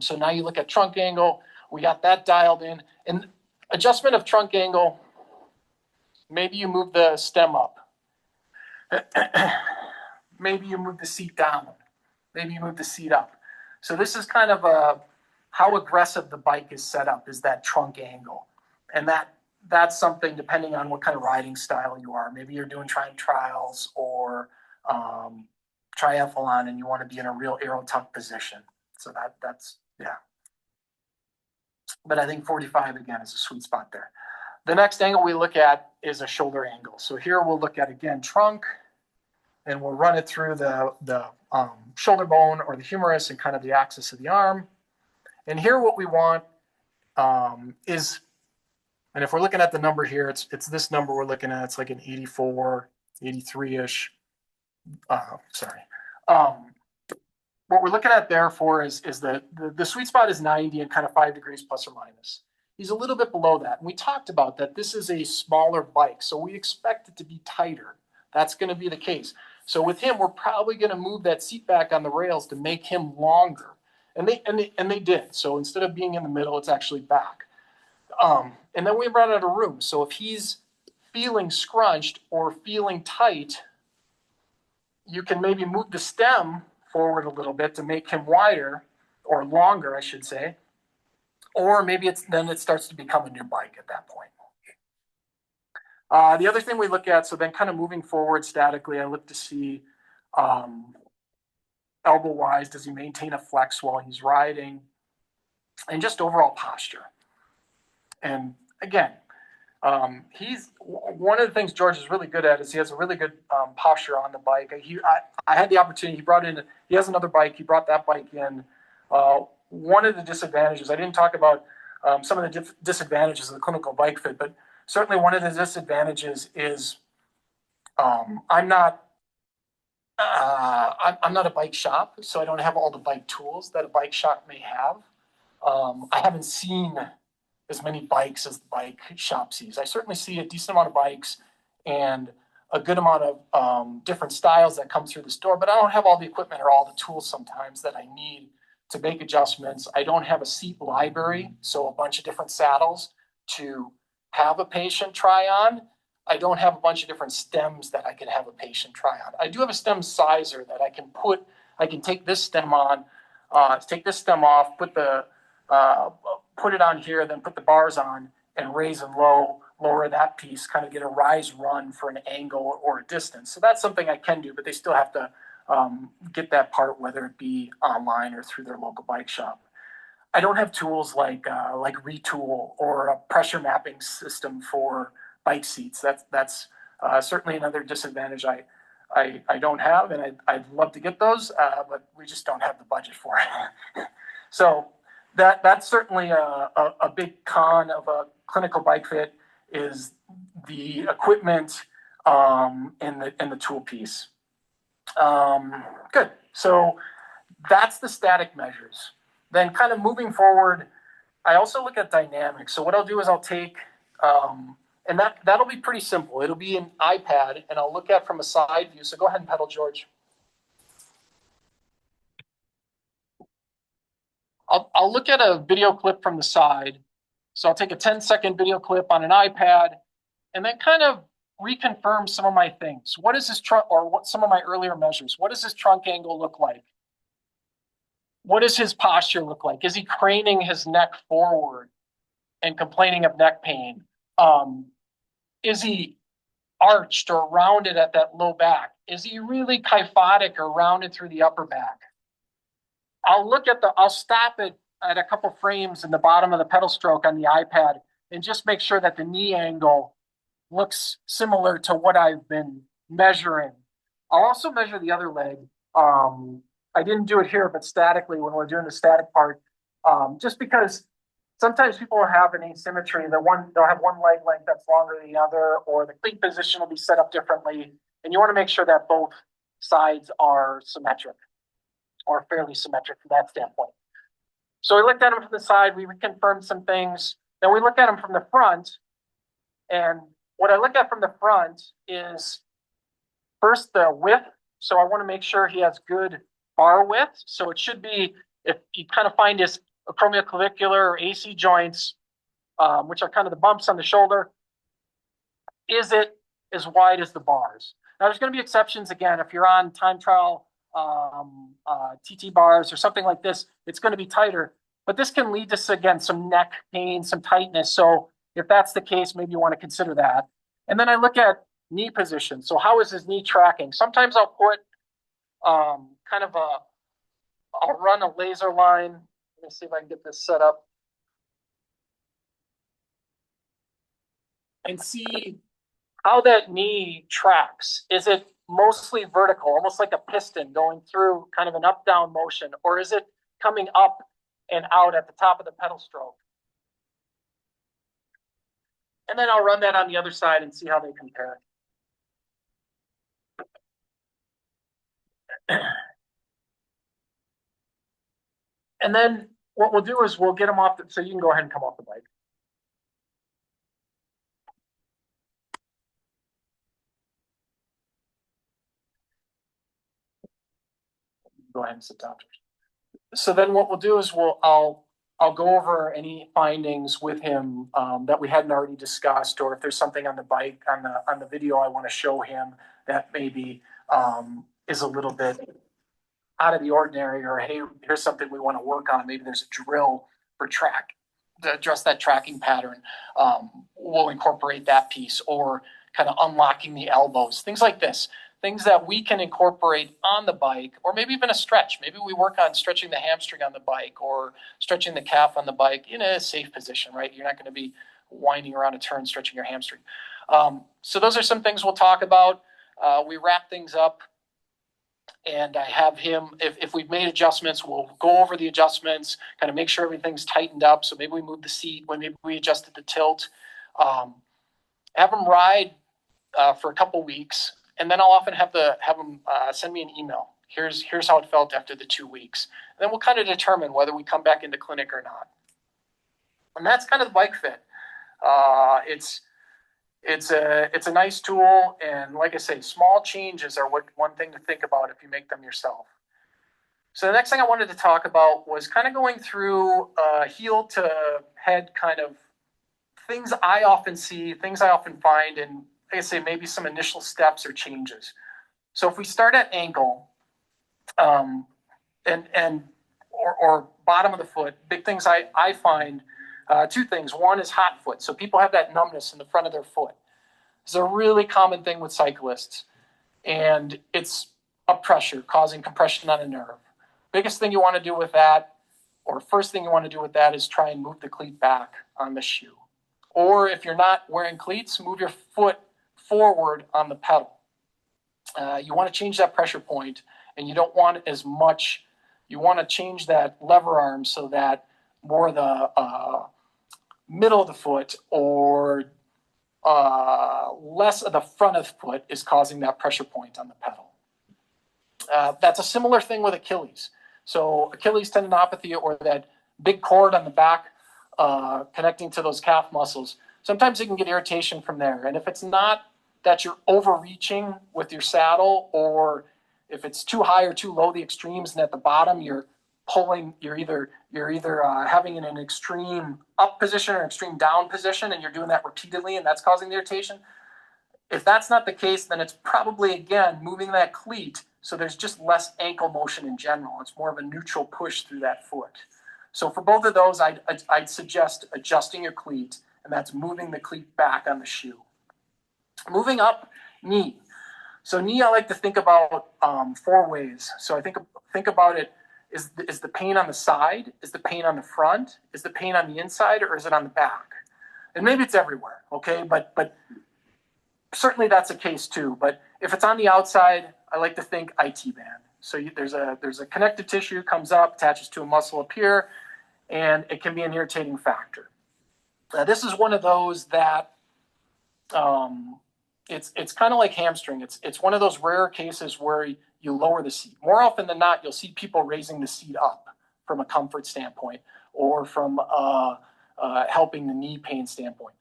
So now you look at trunk angle. We got that dialed in. And adjustment of trunk angle, maybe you move the stem up. Maybe you move the seat down. Maybe you move the seat up. So this is kind of how aggressive the bike is set up, is that trunk angle. And that's something depending on what kind of riding style you are. Maybe you're doing time trials or triathlon and you want to be in a real aero tuck position. So that's, yeah. But I think 45 again is a sweet spot there. The next angle we look at is a shoulder angle. So here we'll look at, again, trunk, and we'll run it through the shoulder bone or the humerus and kind of the axis of the arm. And here what we want is, and if we're looking at the number here, it's this number we're looking at. It's like an 84, 83-ish. Sorry. What we're looking at there for is the sweet spot is 90 and kind of 5 degrees plus or minus. He's a little bit below that. And we talked about that. This is a smaller bike, so we expect it to be tighter. That's going to be the case. So with him, we're probably going to move that seat back on the rails to make him longer. And they did. So instead of being in the middle, it's actually back. And then we run out of room. So if he's feeling scrunched or feeling tight, you can maybe move the stem forward a little bit to make him wider, or longer, I should say. Or maybe then it starts to become a new bike at that point. The other thing we look at, so then kind of moving forward statically, I look to see elbow-wise, does he maintain a flex while he's riding? And just overall posture. And again, he's one of the things George is really good at is he has a really good posture on the bike. I had the opportunity, he has another bike, he brought that bike in. One of the disadvantages, I didn't talk about some of the disadvantages of the clinical bike fit, but certainly one of the disadvantages is I'm not a bike shop, so I don't have all the bike tools that a bike shop may have. I haven't seen as many bikes as the bike shop sees. I certainly see a decent amount of bikes and a good amount of different styles that come through the store, but I don't have all the equipment or all the tools sometimes that I need to make adjustments. I don't have a seat library, so a bunch of different saddles to have a patient try on. I don't have a bunch of different stems that I can have a patient try on. I do have a stem sizer that I can take this stem on, take this stem off, put it on here, then put the bars on and raise and lower that piece, kind of get a rise run for an angle or a distance. So that's something I can do, but they still have to get that part, whether it be online or through their local bike shop. I don't have tools like Retool or a pressure mapping system for bike seats. That's certainly another disadvantage I don't have, and I'd love to get those, but we just don't have the budget for it. So that's certainly a big con of a clinical bike fit is the equipment and the tool piece. Good. So that's the static measures. Then kind of moving forward, I also look at dynamics. So what I'll do is I'll take, and that'll be pretty simple. It'll be an iPad, and I'll look at from a side view. So go ahead and pedal, George. I'll look at a video clip from the side. So I'll take a 10-second video clip on an iPad and then kind of reconfirm some of my things. What is his trunk, or what some of my earlier measures? What does his trunk angle look like? What does his posture look like? Is he craning his neck forward and complaining of neck pain? Is he arched or rounded at that low back? Is he really kyphotic or rounded through the upper back? I'll stop it at a couple frames in the bottom of the pedal stroke on the iPad and just make sure that the knee angle looks similar to what I've been measuring. I'll also measure the other leg. I didn't do it here, but statically when we're doing the static part, just because sometimes people have an asymmetry. They'll have one leg length that's longer than the other, or the cleat position will be set up differently. And you want to make sure that both sides are symmetric or fairly symmetric from that standpoint. So we looked at him from the side, we reconfirmed some things. Then we looked at him from the front. And what I look at from the front is first the width. So I want to make sure he has good bar width. So it should be, if you kind of find his acromioclavicular or AC joints, which are kind of the bumps on the shoulder, is it as wide as the bars? Now there's going to be exceptions again. If you're on time trial TT bars or something like this, it's going to be tighter. But this can lead to, again, some neck pain, some tightness. So if that's the case, maybe you want to consider that. And then I look at knee position. So how is his knee tracking? Sometimes I'll put I'll run a laser line. Let me see if I can get this set up. And see how that knee tracks. Is it mostly vertical, almost like a piston going through kind of an up-down motion, or is it coming up and out at the top of the pedal stroke? And then I'll run that on the other side and see how they compare. And then what we'll do is we'll get them off, so you can go ahead and come off the bike. Go ahead and sit down. So then what we'll do is I'll go over any findings with him that we hadn't already discussed, or if there's something on the bike on the video I want to show him that maybe is a little bit out of the ordinary, or hey, here's something we want to work on. Maybe there's a drill for track to address that tracking pattern. We'll incorporate that piece, or kind of unlocking the elbows, things like this. Things that we can incorporate on the bike, or maybe even a stretch. Maybe we work on stretching the hamstring on the bike, or stretching the calf on the bike in a safe position, right? You're not going to be winding around a turn, stretching your hamstring. So those are some things we'll talk about. We wrap things up, and I have him, if we've made adjustments, we'll go over the adjustments, kind of make sure everything's tightened up. So maybe we move the seat, maybe we adjusted the tilt. Have him ride for a couple weeks. And then I'll often have them send me an email. Here's how it felt after the 2 weeks. And then we'll kind of determine whether we come back into clinic or not. And that's kind of the BikeFit. It's a nice tool, and like I say, small changes are one thing to think about if you make them yourself. So the next thing I wanted to talk about was kind of going through heel to head kind of things I often see, things I often find, and like I say, maybe some initial steps or changes. So if we start at ankle, or bottom of the foot, big things I find, two things. One is hot foot. So people have that numbness in the front of their foot. It's a really common thing with cyclists, and it's a pressure causing compression on a nerve. Biggest thing you want to do with that, or first thing you want to do with that, is try and move the cleat back on the shoe. Or if you're not wearing cleats, move your foot forward on the pedal. You want to change that pressure point, and you don't want as much. You want to change that lever arm so that more the middle of the foot or less of the front of the foot is causing that pressure point on the pedal. That's a similar thing with Achilles. So Achilles tendinopathy, or that big cord on the back connecting to those calf muscles, sometimes you can get irritation from there. And if it's not that you're overreaching with your saddle, or if it's too high or too low, the extremes, and at the bottom you're pulling, you're either having an extreme up position or extreme down position, and you're doing that repeatedly, and that's causing the irritation. If that's not the case, then it's probably, again, moving that cleat, so there's just less ankle motion in general. It's more of a neutral push through that foot. So for both of those, I'd suggest adjusting your cleat, and that's moving the cleat back on the shoe. Moving up, knee. So knee, I like to think about 4 ways. So I think about it, is the pain on the side? Is the pain on the front? Is the pain on the inside, or is it on the back? And maybe it's everywhere, okay? But certainly that's a case too. But if it's on the outside, I like to think IT band. So there's a connective tissue, comes up, attaches to a muscle up here, and it can be an irritating factor. This is one of those that it's kind of like hamstring. It's one of those rare cases where you lower the seat. More often than not, you'll see people raising the seat up from a comfort standpoint or from helping the knee pain standpoint.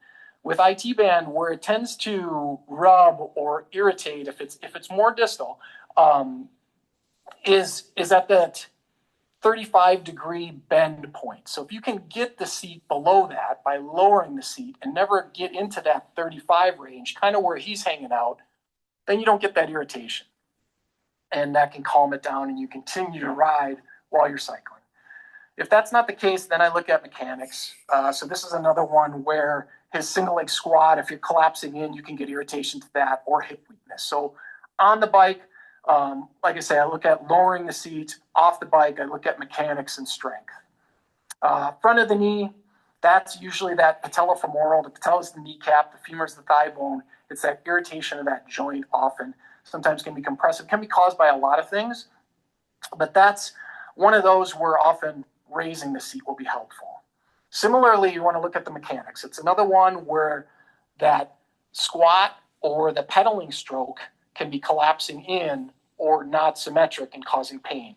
With IT band, where it tends to rub or irritate, if it's more distal, is at that 35-degree bend point. So if you can get the seat below that by lowering the seat and never get into that 35 range, kind of where he's hanging out, then you don't get that irritation. And that can calm it down and you continue to ride while you're cycling. If that's not the case, then I look at mechanics. So this is another one where his single leg squat, if you're collapsing in, you can get irritation to that or hip weakness. So on the bike, like I say, I look at lowering the seat. Off the bike, I look at mechanics and strength. Front of the knee, that's usually that patellofemoral. The patella is the kneecap, the femur is the thigh bone. It's that irritation of that joint often. Sometimes can be compressive, can be caused by a lot of things, but that's one of those where often raising the seat will be helpful. Similarly, you want to look at the mechanics. It's another one where that squat or the pedaling stroke can be collapsing in or not symmetric and causing pain.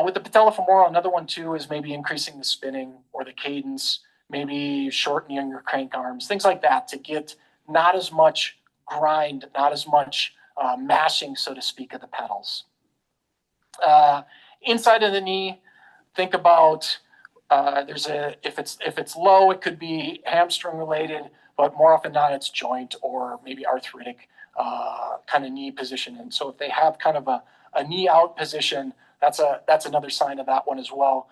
With the patellofemoral, another one too is maybe increasing the spinning or the cadence, maybe shortening your crank arms, things like that to get not as much grind, not as much mashing, so to speak, of the pedals. Inside of the knee, think about if it's low, it could be hamstring related, but more often not, it's joint or maybe arthritic kind of knee position. And so if they have kind of a knee out position, that's another sign of that one as well.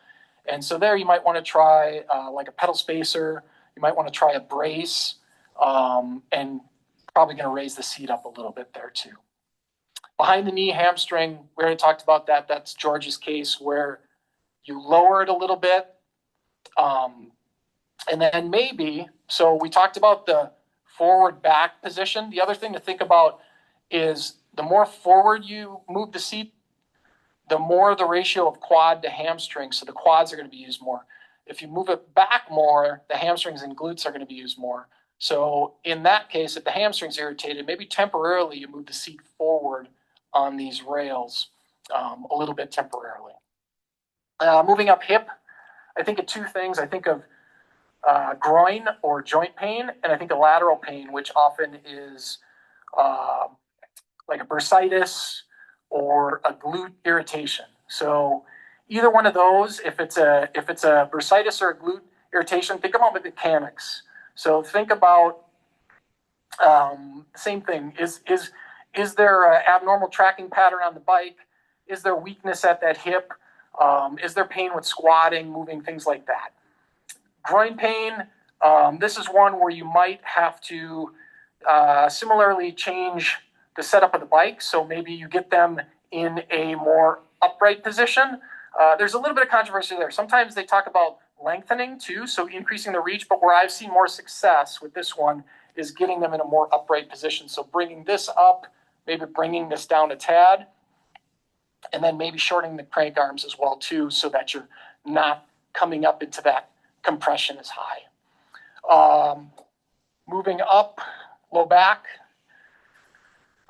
And so there you might want to try like a pedal spacer. You might want to try a brace, and probably going to raise the seat up a little bit there too. Behind the knee hamstring, we already talked about that. That's George's case where you lower it a little bit. And then maybe, so we talked about the forward back position. The other thing to think about is the more forward you move the seat, the more the ratio of quad to hamstring. So the quads are going to be used more. If you move it back more, the hamstrings and glutes are going to be used more. So in that case, if the hamstring's irritated, maybe temporarily you move the seat forward on these rails a little bit temporarily. Moving up hip, I think of two things. I think of groin or joint pain, and I think of lateral pain, which often is like a bursitis or a glute irritation. So either one of those, if it's a bursitis or a glute irritation, think about the mechanics. So think about same thing. Is there an abnormal tracking pattern on the bike? Is there weakness at that hip? Is there pain with squatting, moving, things like that? Groin pain, this is one where you might have to similarly change the setup of the bike. So maybe you get them in a more upright position. There's a little bit of controversy there. Sometimes they talk about lengthening too, so increasing the reach, but where I've seen more success with this one is getting them in a more upright position. So bringing this up, maybe bringing this down a tad, and then maybe shortening the crank arms as well too, so that you're not coming up into that compression as high. Moving up, low back.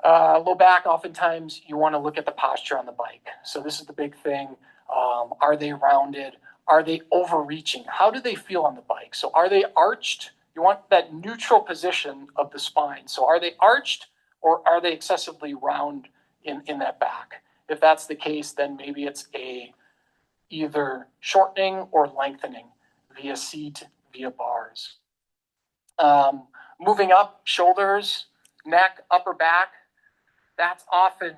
Low back, oftentimes you want to look at the posture on the bike. So this is the big thing. Are they rounded? Are they overreaching? How do they feel on the bike? So are they arched? You want that neutral position of the spine. So are they arched or are they excessively round in that back? If that's the case, then maybe it's either shortening or lengthening via seat, via bars. Moving up, shoulders, neck, upper back, that's often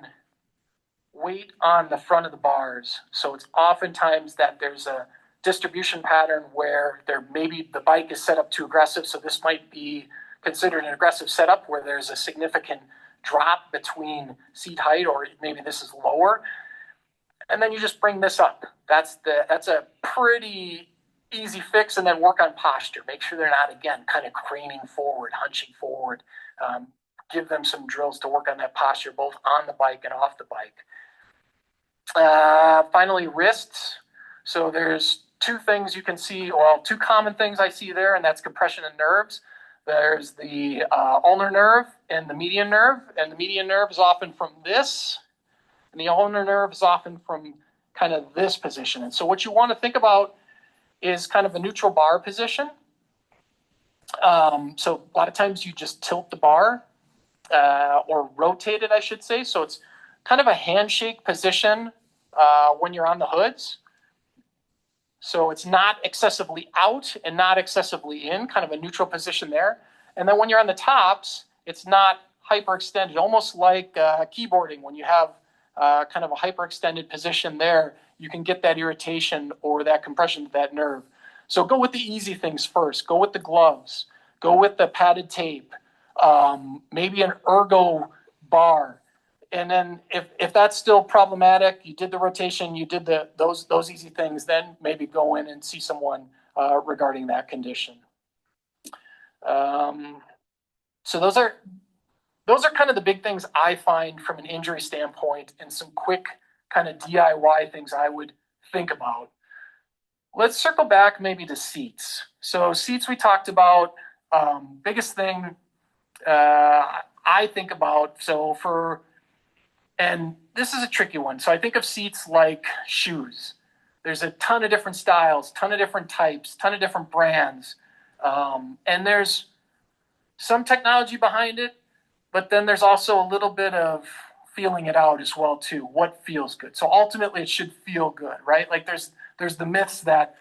weight on the front of the bars. So it's oftentimes that there's a distribution pattern where maybe the bike is set up too aggressive. So this might be considered an aggressive setup where there's a significant drop between seat height, or maybe this is lower. And then you just bring this up. That's a pretty easy fix, and then work on posture. Make sure they're not, again, kind of craning forward, hunching forward. Give them some drills to work on that posture, both on the bike and off the bike. Finally, wrists. So there's two things you can see, well, two common things I see there, and that's compression and nerves. There's the ulnar nerve and the median nerve, and the median nerve is often from this, and the ulnar nerve is often from kind of this position. And so what you want to think about is kind of a neutral bar position. So a lot of times you just tilt the bar or rotate it, I should say. So it's kind of a handshake position when you're on the hoods. So it's not excessively out and not excessively in, kind of a neutral position there. And then when you're on the tops, it's not hyperextended, almost like keyboarding. When you have kind of a hyperextended position there, you can get that irritation or that compression to that nerve. So go with the easy things first. Go with the gloves. Go with the padded tape. Maybe an ergo bar. And then if that's still problematic, you did the rotation, you did those easy things, then maybe go in and see someone regarding that condition. So those are kind of the big things I find from an injury standpoint, and some quick kind of DIY things I would think about. Let's circle back maybe to seats. So seats we talked about, biggest thing I think about, and this is a tricky one. So I think of seats like shoes. There's a ton of different styles, ton of different types, ton of different brands. And there's some technology behind it, but then there's also a little bit of feeling it out as well too. What feels good? So ultimately it should feel good, right? Like there's the myths that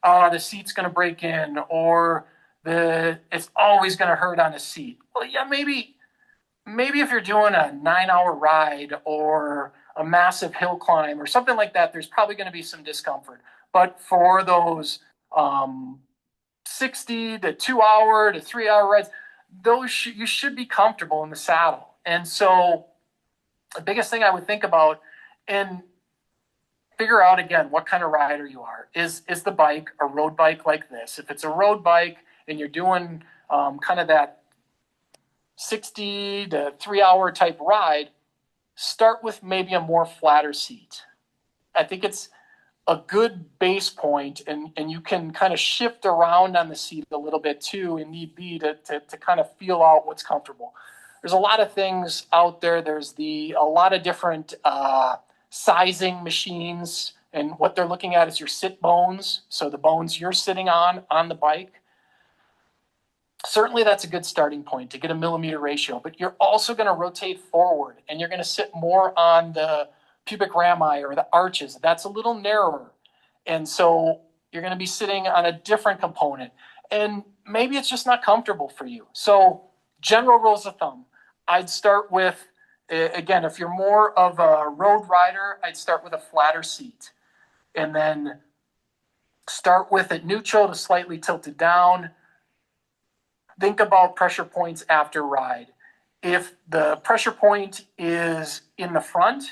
the seat's going to break in, or it's always going to hurt on a seat. Well, yeah, maybe if you're doing a 9-hour ride or a massive hill climb or something like that, there's probably going to be some discomfort. But for those 60 to 2-hour to 3-hour rides, you should be comfortable in the saddle. And so the biggest thing I would think about, and figure out again what kind of rider you are. Is the bike a road bike like this? If it's a road bike and you're doing kind of that 60 to 3-hour type ride, start with maybe a more flatter seat. I think it's a good base point, and you can kind of shift around on the seat a little bit too, if need be, to kind of feel out what's comfortable. There's a lot of things out there. There's a lot of different sizing machines, and what they're looking at is your sit bones, so the bones you're sitting on the bike. Certainly that's a good starting point to get a millimeter ratio, but you're also going to rotate forward, and you're going to sit more on the pubic rami or the arches. That's a little narrower, and so you're going to be sitting on a different component, and maybe it's just not comfortable for you. So general rules of thumb, I'd start with, again, if you're more of a road rider, I'd start with a flatter seat, and then start with it neutral to slightly tilted down. Think about pressure points after ride. If the pressure point is in the front,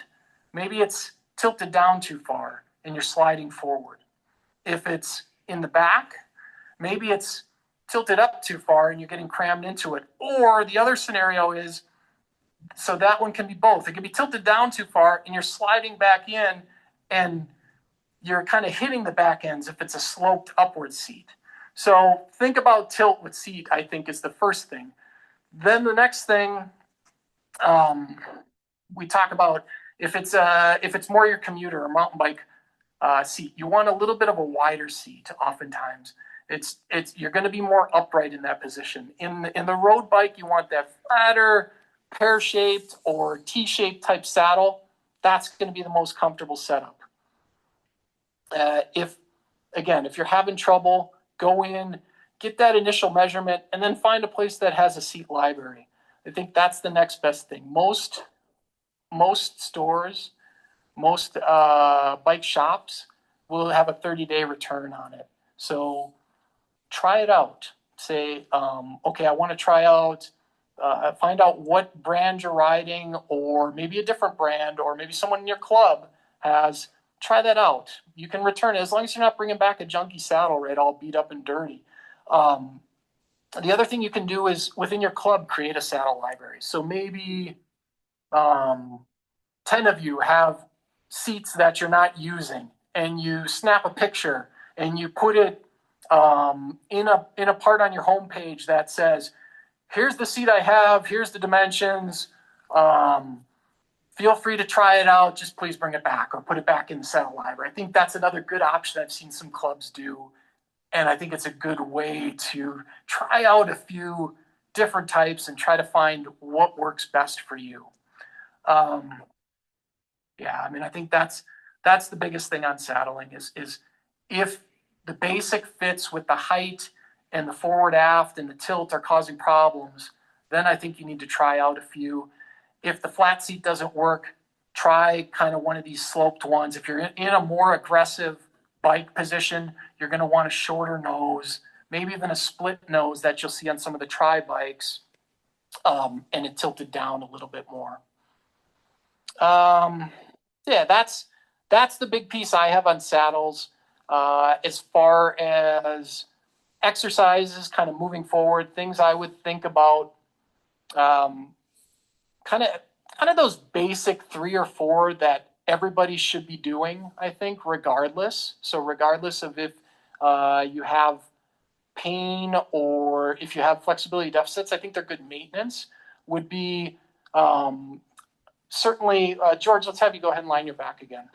maybe it's tilted down too far and you're sliding forward. If it's in the back, maybe it's tilted up too far and you're getting crammed into it. Or the other scenario is, so that one can be both. It can be tilted down too far and you're sliding back in and you're kind of hitting the back ends if it's a sloped upward seat. So think about tilt with seat, I think, is the first thing. Then the next thing we talk about, if it's more your commuter or mountain bike seat, you want a little bit of a wider seat. Oftentimes, you're going to be more upright in that position. In the road bike, you want that flatter, pear-shaped or T-shaped type saddle. That's going to be the most comfortable setup. If you're having trouble, go in, get that initial measurement, and then find a place that has a seat library. I think that's the next best thing. Most stores, most bike shops will have a 30-day return on it. So try it out. Say, okay, I want to try out, find out what brand you're riding, or maybe a different brand, or maybe someone in your club has. Try that out. You can return it as long as you're not bringing back a junky saddle, right, all beat up and dirty. The other thing you can do is within your club, create a saddle library. So maybe 10 of you have seats that you're not using, and you snap a picture and you put it in a part on your homepage that says, here's the seat I have, here's the dimensions. Feel free to try it out. Just please bring it back or put it back in the saddle library. I think that's another good option I've seen some clubs do. And I think it's a good way to try out a few different types and try to find what works best for you. Yeah, I mean, I think that's the biggest thing on saddling is if the basic fits with the height and the forward aft and the tilt are causing problems, then I think you need to try out a few. If the flat seat doesn't work, try kind of one of these sloped ones. If you're in a more aggressive bike position, you're going to want a shorter nose, maybe even a split nose that you'll see on some of the tri bikes, and it tilted down a little bit more. Yeah, that's the big piece I have on saddles. As far as exercises, kind of moving forward, things I would think about, kind of those basic 3 or 4 that everybody should be doing, I think, regardless. So regardless of if you have pain or if you have flexibility deficits, I think they're good maintenance. Would be certainly, George, let's have you go ahead and line your back again.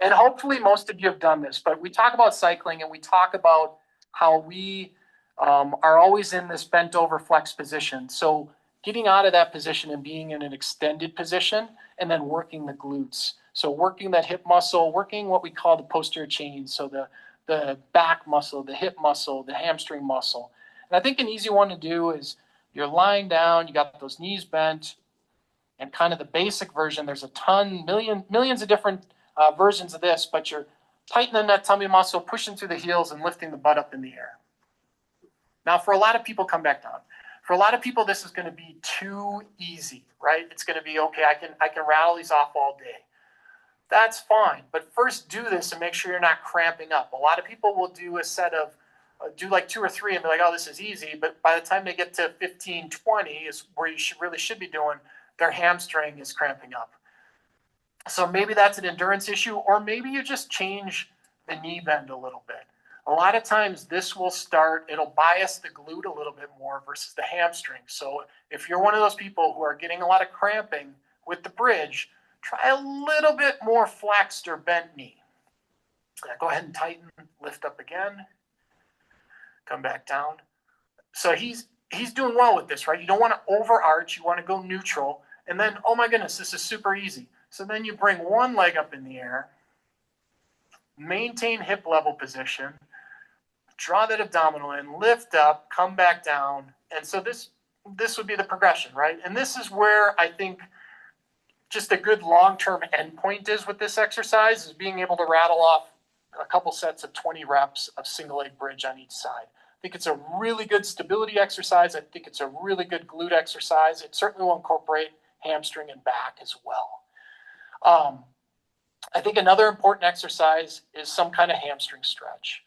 And hopefully most of you have done this, but we talk about cycling and we talk about how we are always in this bent over flex position. So getting out of that position and being in an extended position and then working the glutes. So working that hip muscle, working what we call the posterior chain. So the back muscle, the hip muscle, the hamstring muscle. And I think an easy one to do is you're lying down, you got those knees bent, and kind of the basic version, there's a ton, millions of different versions of this, but you're tightening that tummy muscle, pushing through the heels and lifting the butt up in the air. Now, for a lot of people, come back down. For a lot of people, this is going to be too easy, right? It's going to be, okay, I can rattle these off all day. That's fine, but first do this and make sure you're not cramping up. A lot of people will do a set of, do like 2 or 3 and be like, oh, this is easy. But by the time they get to 15, 20 is where you really should be doing, their hamstring is cramping up. So maybe that's an endurance issue, or maybe you just change the knee bend a little bit. A lot of times this will it'll bias the glute a little bit more versus the hamstring. So if you're one of those people who are getting a lot of cramping with the bridge, try a little bit more flexed or bent knee. Go ahead and tighten, lift up again, come back down. So he's doing well with this, right? You don't want to overarch, you want to go neutral. And then, oh my goodness, this is super easy. So then you bring one leg up in the air, maintain hip level position, draw that abdominal in, lift up, come back down. And so this would be the progression, right? And this is where I think just a good long-term endpoint is with this exercise, is being able to rattle off a couple sets of 20 reps of single leg bridge on each side. I think it's a really good stability exercise. I think it's a really good glute exercise. It certainly will incorporate hamstring and back as well. I think another important exercise is some kind of hamstring stretch.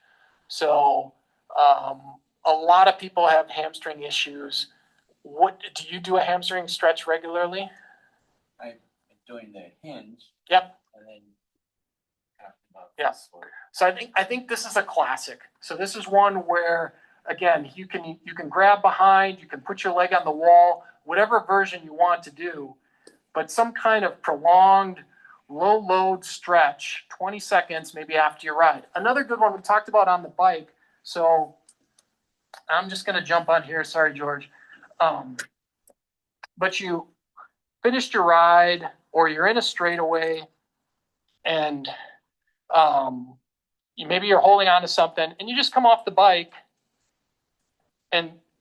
So a lot of people have hamstring issues. What do you do a hamstring stretch regularly? I'm doing the hinge. Yep. And then talking about this one. So I think this is a classic. So this is one where, again, you can grab behind, you can put your leg on the wall, whatever version you want to do, but some kind of prolonged low load stretch, 20 seconds maybe after your ride. Another good one we talked about on the bike. So I'm just going to jump on here. Sorry, George. But you finished your ride or you're in a straightaway and maybe you're holding on to something and you just come off the bike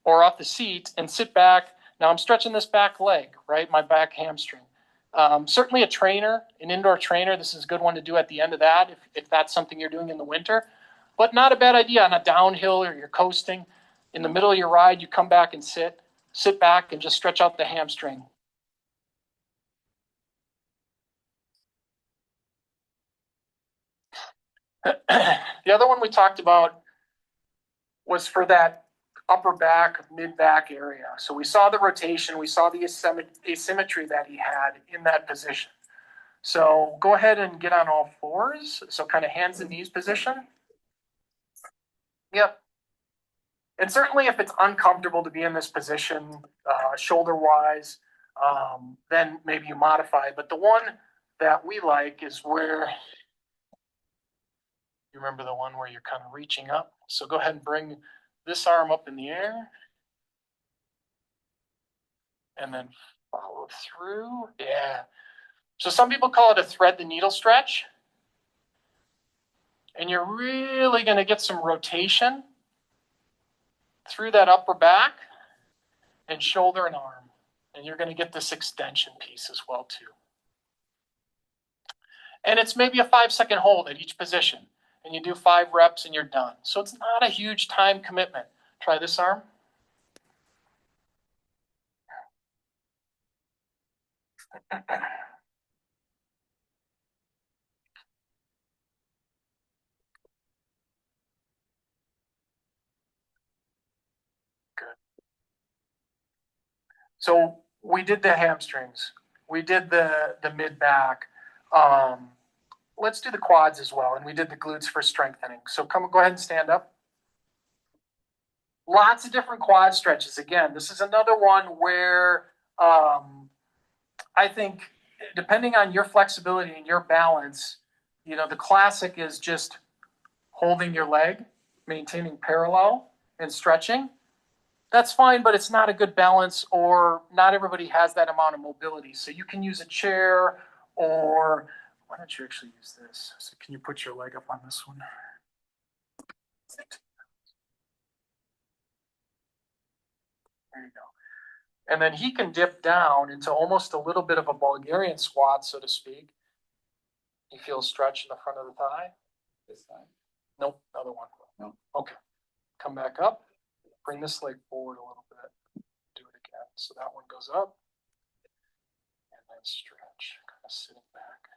or off the seat and sit back. Now I'm stretching this back leg, right? My back hamstring. Certainly an indoor trainer, this is a good one to do at the end of that if that's something you're doing in the winter. But not a bad idea on a downhill or you're coasting. In the middle of your ride, you come back and sit back and just stretch out the hamstring. The other one we talked about was for that upper back, mid-back area. So we saw the rotation, we saw the asymmetry that he had in that position. So go ahead and get on all fours. So kind of hands and knees position. Yep. And certainly if it's uncomfortable to be in this position, shoulder-wise, then maybe you modify. But the one that we like is where, you remember the one where you're kind of reaching up? So go ahead and bring this arm up in the air. And then follow through. Yeah. So some people call it a thread the needle stretch. And you're really going to get some rotation through that upper back and shoulder and arm. And you're going to get this extension piece as well too. And it's maybe a 5-second hold at each position. And you do 5 reps and you're done. So it's not a huge time commitment. Try this arm. Good. So we did the hamstrings. We did the mid back. Let's do the quads as well. And we did the glutes for strengthening. So go ahead and stand up. Lots of different quad stretches. Again, this is another one where I think depending on your flexibility and your balance, you know, the classic is just holding your leg, maintaining parallel and stretching. That's fine, but it's not a good balance, or not everybody has that amount of mobility. So you can use a chair, or why don't you actually use this? So can you put your leg up on this one? There you go. And then he can dip down into almost a little bit of a Bulgarian squat, so to speak. You feel a stretch in the front of the thigh? This side? Nope, other one. No. Okay. Come back up. Bring this leg forward a little bit. Do it again. So that one goes up. And then stretch. Kind of sitting back.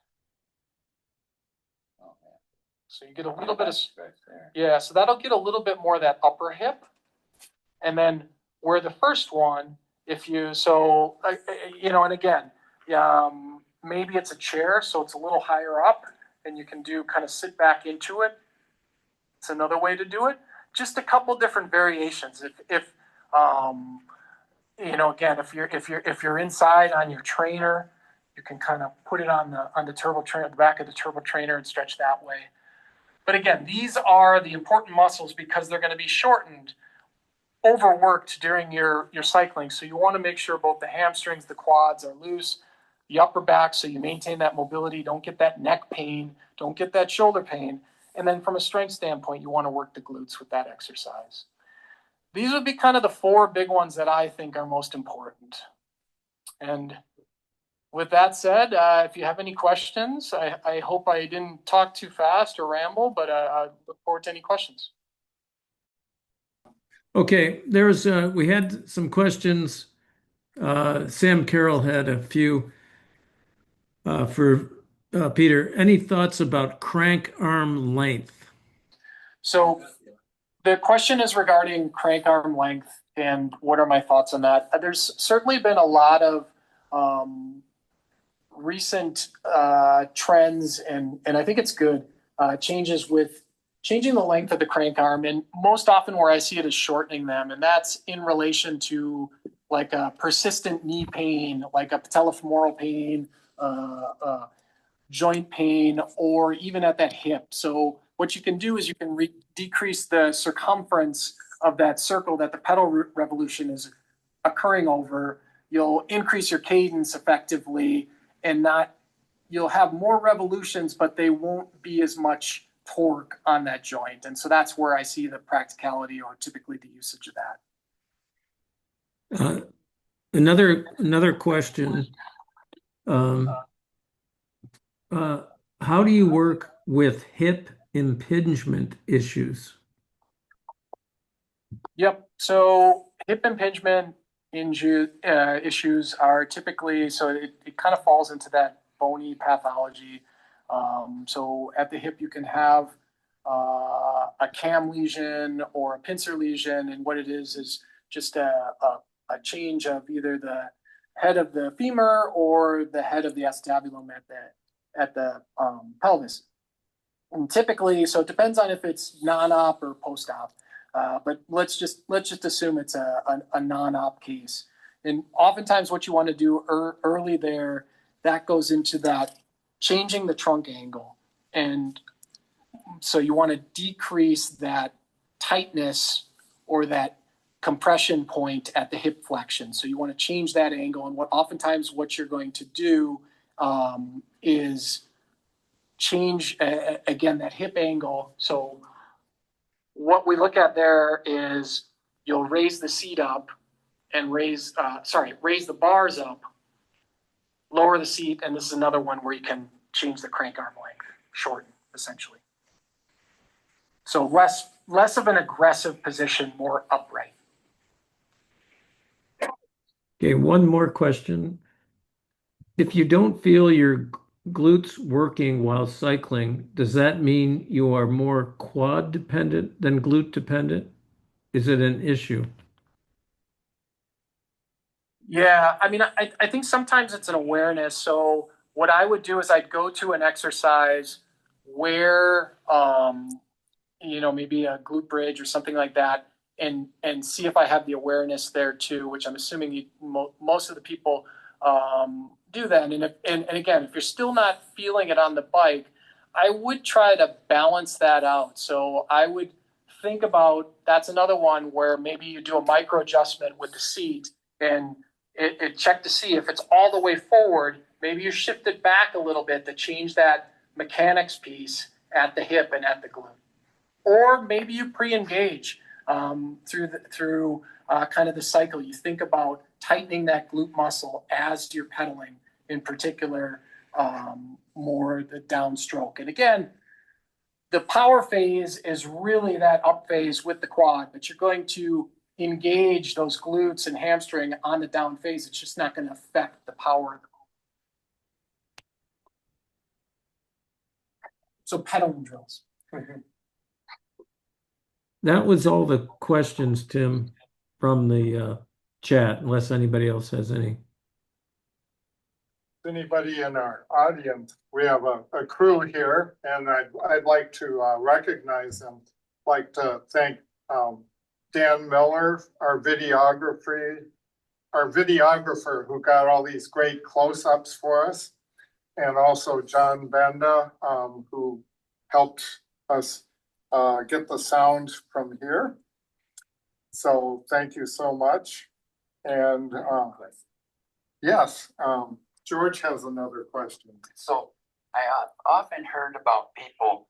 Oh, man. So you get a little bit of stretch there. Yeah, so that'll get a little bit more of that upper hip. And then where the first one, if you, so, you know, and again, maybe it's a chair, so it's a little higher up, and you can do kind of sit back into it. It's another way to do it. Just a couple different variations. If you know, again, if you're inside on your trainer, you can kind of put it on the turbo trainer, the back of the turbo trainer, and stretch that way. But again, these are the important muscles because they're going to be shortened, overworked during your cycling. So you want to make sure both the hamstrings, the quads are loose, the upper back, so you maintain that mobility, don't get that neck pain, don't get that shoulder pain. And then from a strength standpoint, you want to work the glutes with that exercise. These would be kind of the 4 big ones that I think are most important. And with that said, if you have any questions, I hope I didn't talk too fast or ramble, but I look forward to any questions. Okay, we had some questions. Sam Carroll had a few for Peter. Any thoughts about crank arm length? So the question is regarding crank arm length and what are my thoughts on that? There's certainly been a lot of recent trends, and I think it's good, changes with changing the length of the crank arm. And most often where I see it is shortening them. And that's in relation to like a persistent knee pain, like a patellofemoral pain, joint pain, or even at that hip. So what you can do is you can decrease the circumference of that circle that the pedal revolution is occurring over. You'll increase your cadence effectively, and you'll have more revolutions, but they won't be as much torque on that joint. And so that's where I see the practicality or typically the usage of that. Another question. How do you work with hip impingement issues? Yep. So hip impingement issues are typically, so it kind of falls into that bony pathology. So at the hip, you can have a cam lesion or a pincer lesion. And what it is just a change of either the head of the femur or the head of the acetabulum at the pelvis. And typically, so it depends on if it's non-op or post-op. But let's just assume it's a non-op case. And oftentimes what you want to do early there, that goes into that changing the trunk angle. And so you want to decrease that tightness or that compression point at the hip flexion. So you want to change that angle. And oftentimes what you're going to do is change, again, that hip angle. So what we look at there is you'll raise the seat up and raise the bars up, lower the seat, and this is another one where you can change the crank arm length, shorten, essentially. So less of an aggressive position, more upright. Okay, one more question. If you don't feel your glutes working while cycling, does that mean you are more quad dependent than glute dependent? Is it an issue? Yeah, I mean, I think sometimes it's an awareness. So what I would do is I'd go to an exercise where, maybe a glute bridge or something like that, and see if I have the awareness there too, which I'm assuming most of the people do that. And again, if you're still not feeling it on the bike, I would try to balance that out. So I would think about, that's another one where maybe you do a micro adjustment with the seat and it check to see if it's all the way forward. Maybe you shift it back a little bit to change that mechanics piece at the hip and at the glute. Or maybe you pre-engage through kind of the cycle. You think about tightening that glute muscle as you're pedaling, in particular, more the downstroke. And again, the power phase is really that up phase with the quad, but you're going to engage those glutes and hamstring on the down phase. It's just not going to affect the power of the glute. So pedaling drills. That was all the questions, Tim, from the chat, unless anybody else has any. Anybody in our audience? We have a crew here, and I'd like to recognize them. Like to thank Dan Miller, our videographer who got all these great close-ups for us, and also John Benda, who helped us get the sound from here. So thank you so much. And yes, George has another question. So I often heard about people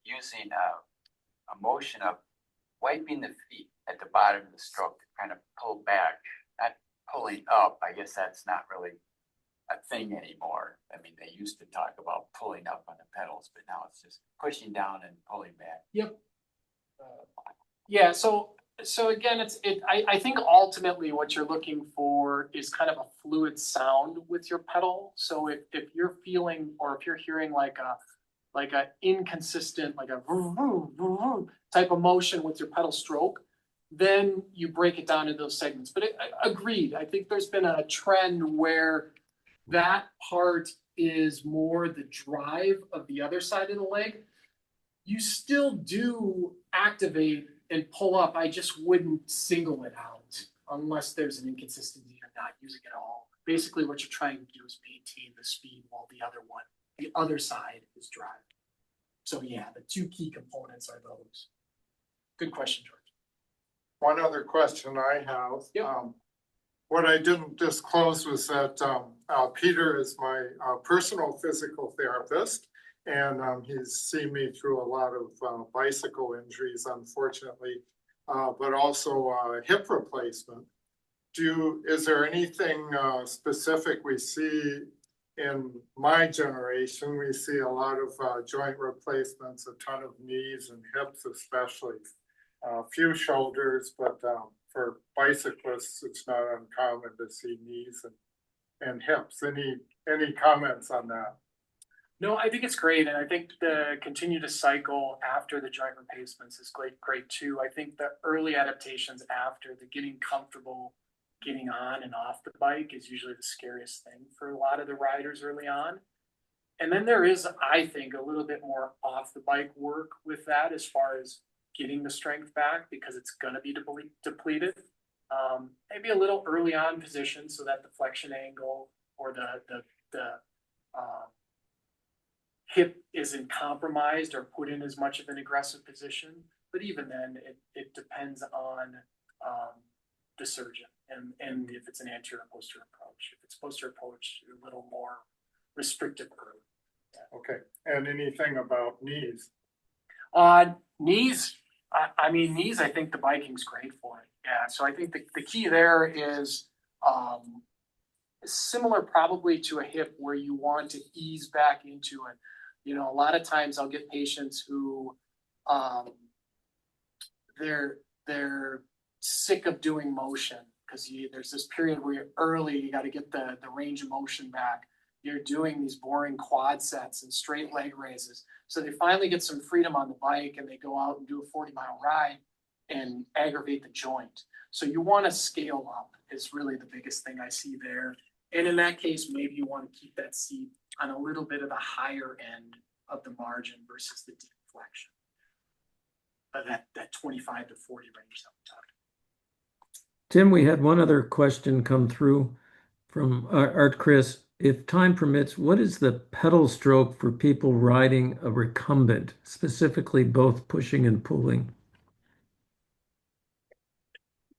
using a motion of wiping the feet at the bottom of the stroke to kind of pull back, not pulling up. I guess that's not really a thing anymore. I mean, they used to talk about pulling up on the pedals, but now it's just pushing down and pulling back. Yep. Yeah. So again, I think ultimately what you're looking for is kind of a fluid sound with your pedal. So if you're feeling, or if you're hearing like a inconsistent, like a type of motion with your pedal stroke, then you break it down into those segments. But agreed, I think there's been a trend where that part is more the drive of the other side of the leg. You still do activate and pull up. I just wouldn't single it out unless there's an inconsistency or not using it all. Basically, what you're trying to do is maintain the speed while the other side is drive. So yeah, the two key components are those. Good question, George. One other question I have. Yep. What I didn't disclose was that Peter is my personal physical therapist, and he's seen me through a lot of bicycle injuries, unfortunately, but also hip replacement. Is there anything specific we see in my generation? We see a lot of joint replacements, a ton of knees and hips, especially. A few shoulders, but for bicyclists, it's not uncommon to see knees and hips. Any comments on that? No, I think it's great. And I think the continue to cycle after the joint replacements is great too. I think the early adaptations after the getting comfortable getting on and off the bike is usually the scariest thing for a lot of the riders early on. And then there is, I think, a little bit more off the bike work with that as far as getting the strength back because it's going to be depleted. Maybe a little early on position so that the flexion angle or the hip isn't compromised or put in as much of an aggressive position. But even then, it depends on the surgeon and if it's an anterior or posterior approach. If it's posterior approach, a little more restrictive curve. Yeah. Okay. And anything about knees? Knees, I mean, knees, I think the biking's great for it. Yeah. So I think the key there is similar probably to a hip where you want to ease back into it. You know, a lot of times I'll get patients who they're sick of doing motion because there's this period where you're early, you got to get the range of motion back. You're doing these boring quad sets and straight leg raises. So they finally get some freedom on the bike and they go out and do a 40-mile ride and aggravate the joint. So you want to scale up is really the biggest thing I see there. And in that case, maybe you want to keep that seat on a little bit of the higher end of the margin versus the deep flexion. That 25 to 40 range that we talked about. Tim, we had one other question come through from Art Chris. If time permits, what is the pedal stroke for people riding a recumbent, specifically both pushing and pulling?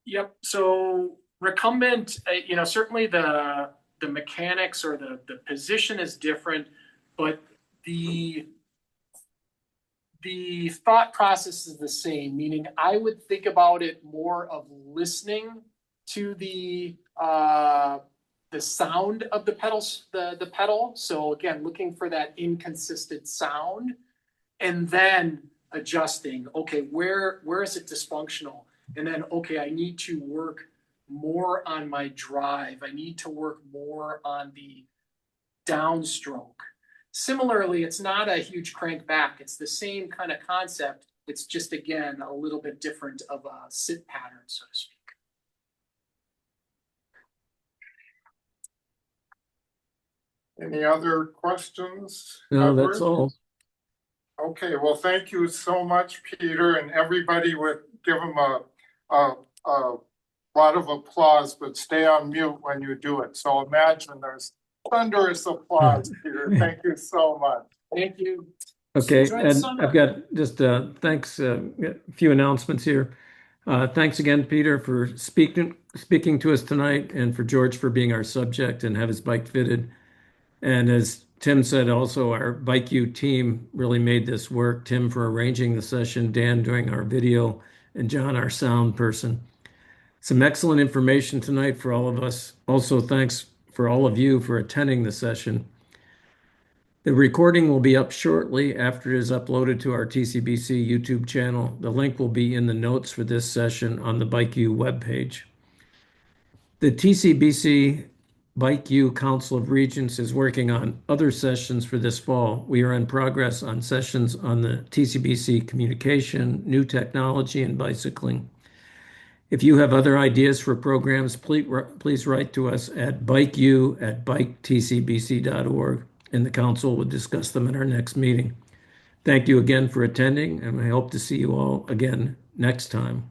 Yep. So recumbent, certainly the mechanics or the position is different, but the thought process is the same, meaning I would think about it more of listening to the sound of the pedals, the pedal. So again, looking for that inconsistent sound and then adjusting, okay, where is it dysfunctional? And then, okay, I need to work more on my drive. I need to work more on the downstroke. Similarly, it's not a huge crank back. It's the same kind of concept. It's just, again, a little bit different of a sit pattern, so to speak. Any other questions? No, Edward? that's all. Okay, well, thank you so much, Peter, and everybody would give him a lot of applause, but stay on mute when you do it. So imagine there's thunderous applause, Peter. Thank you so much. Thank you. Okay, Enjoy the and summer. I've got just thanks, a few announcements here. Thanks again, Peter, for speaking to us tonight, and for George for being our subject and have his bike fitted. And as Tim said, also our BikeU team really made this work. Tim for arranging the session, Dan doing our video, and John, our sound person. Some excellent information tonight for all of us. Also, thanks for all of you for attending the session. The recording will be up shortly after it is uploaded to our TCBC YouTube channel. The link will be in the notes for this session on the BikeU webpage. The TCBC BikeU Council of Regents is working on other sessions for this fall. We are in progress on sessions on the TCBC communication, new technology, and bicycling. If you have other ideas for programs, please write to us at bikeu@biketcbc.org, and the council will discuss them at our next meeting. Thank you again for attending, and I hope to see you all again next time.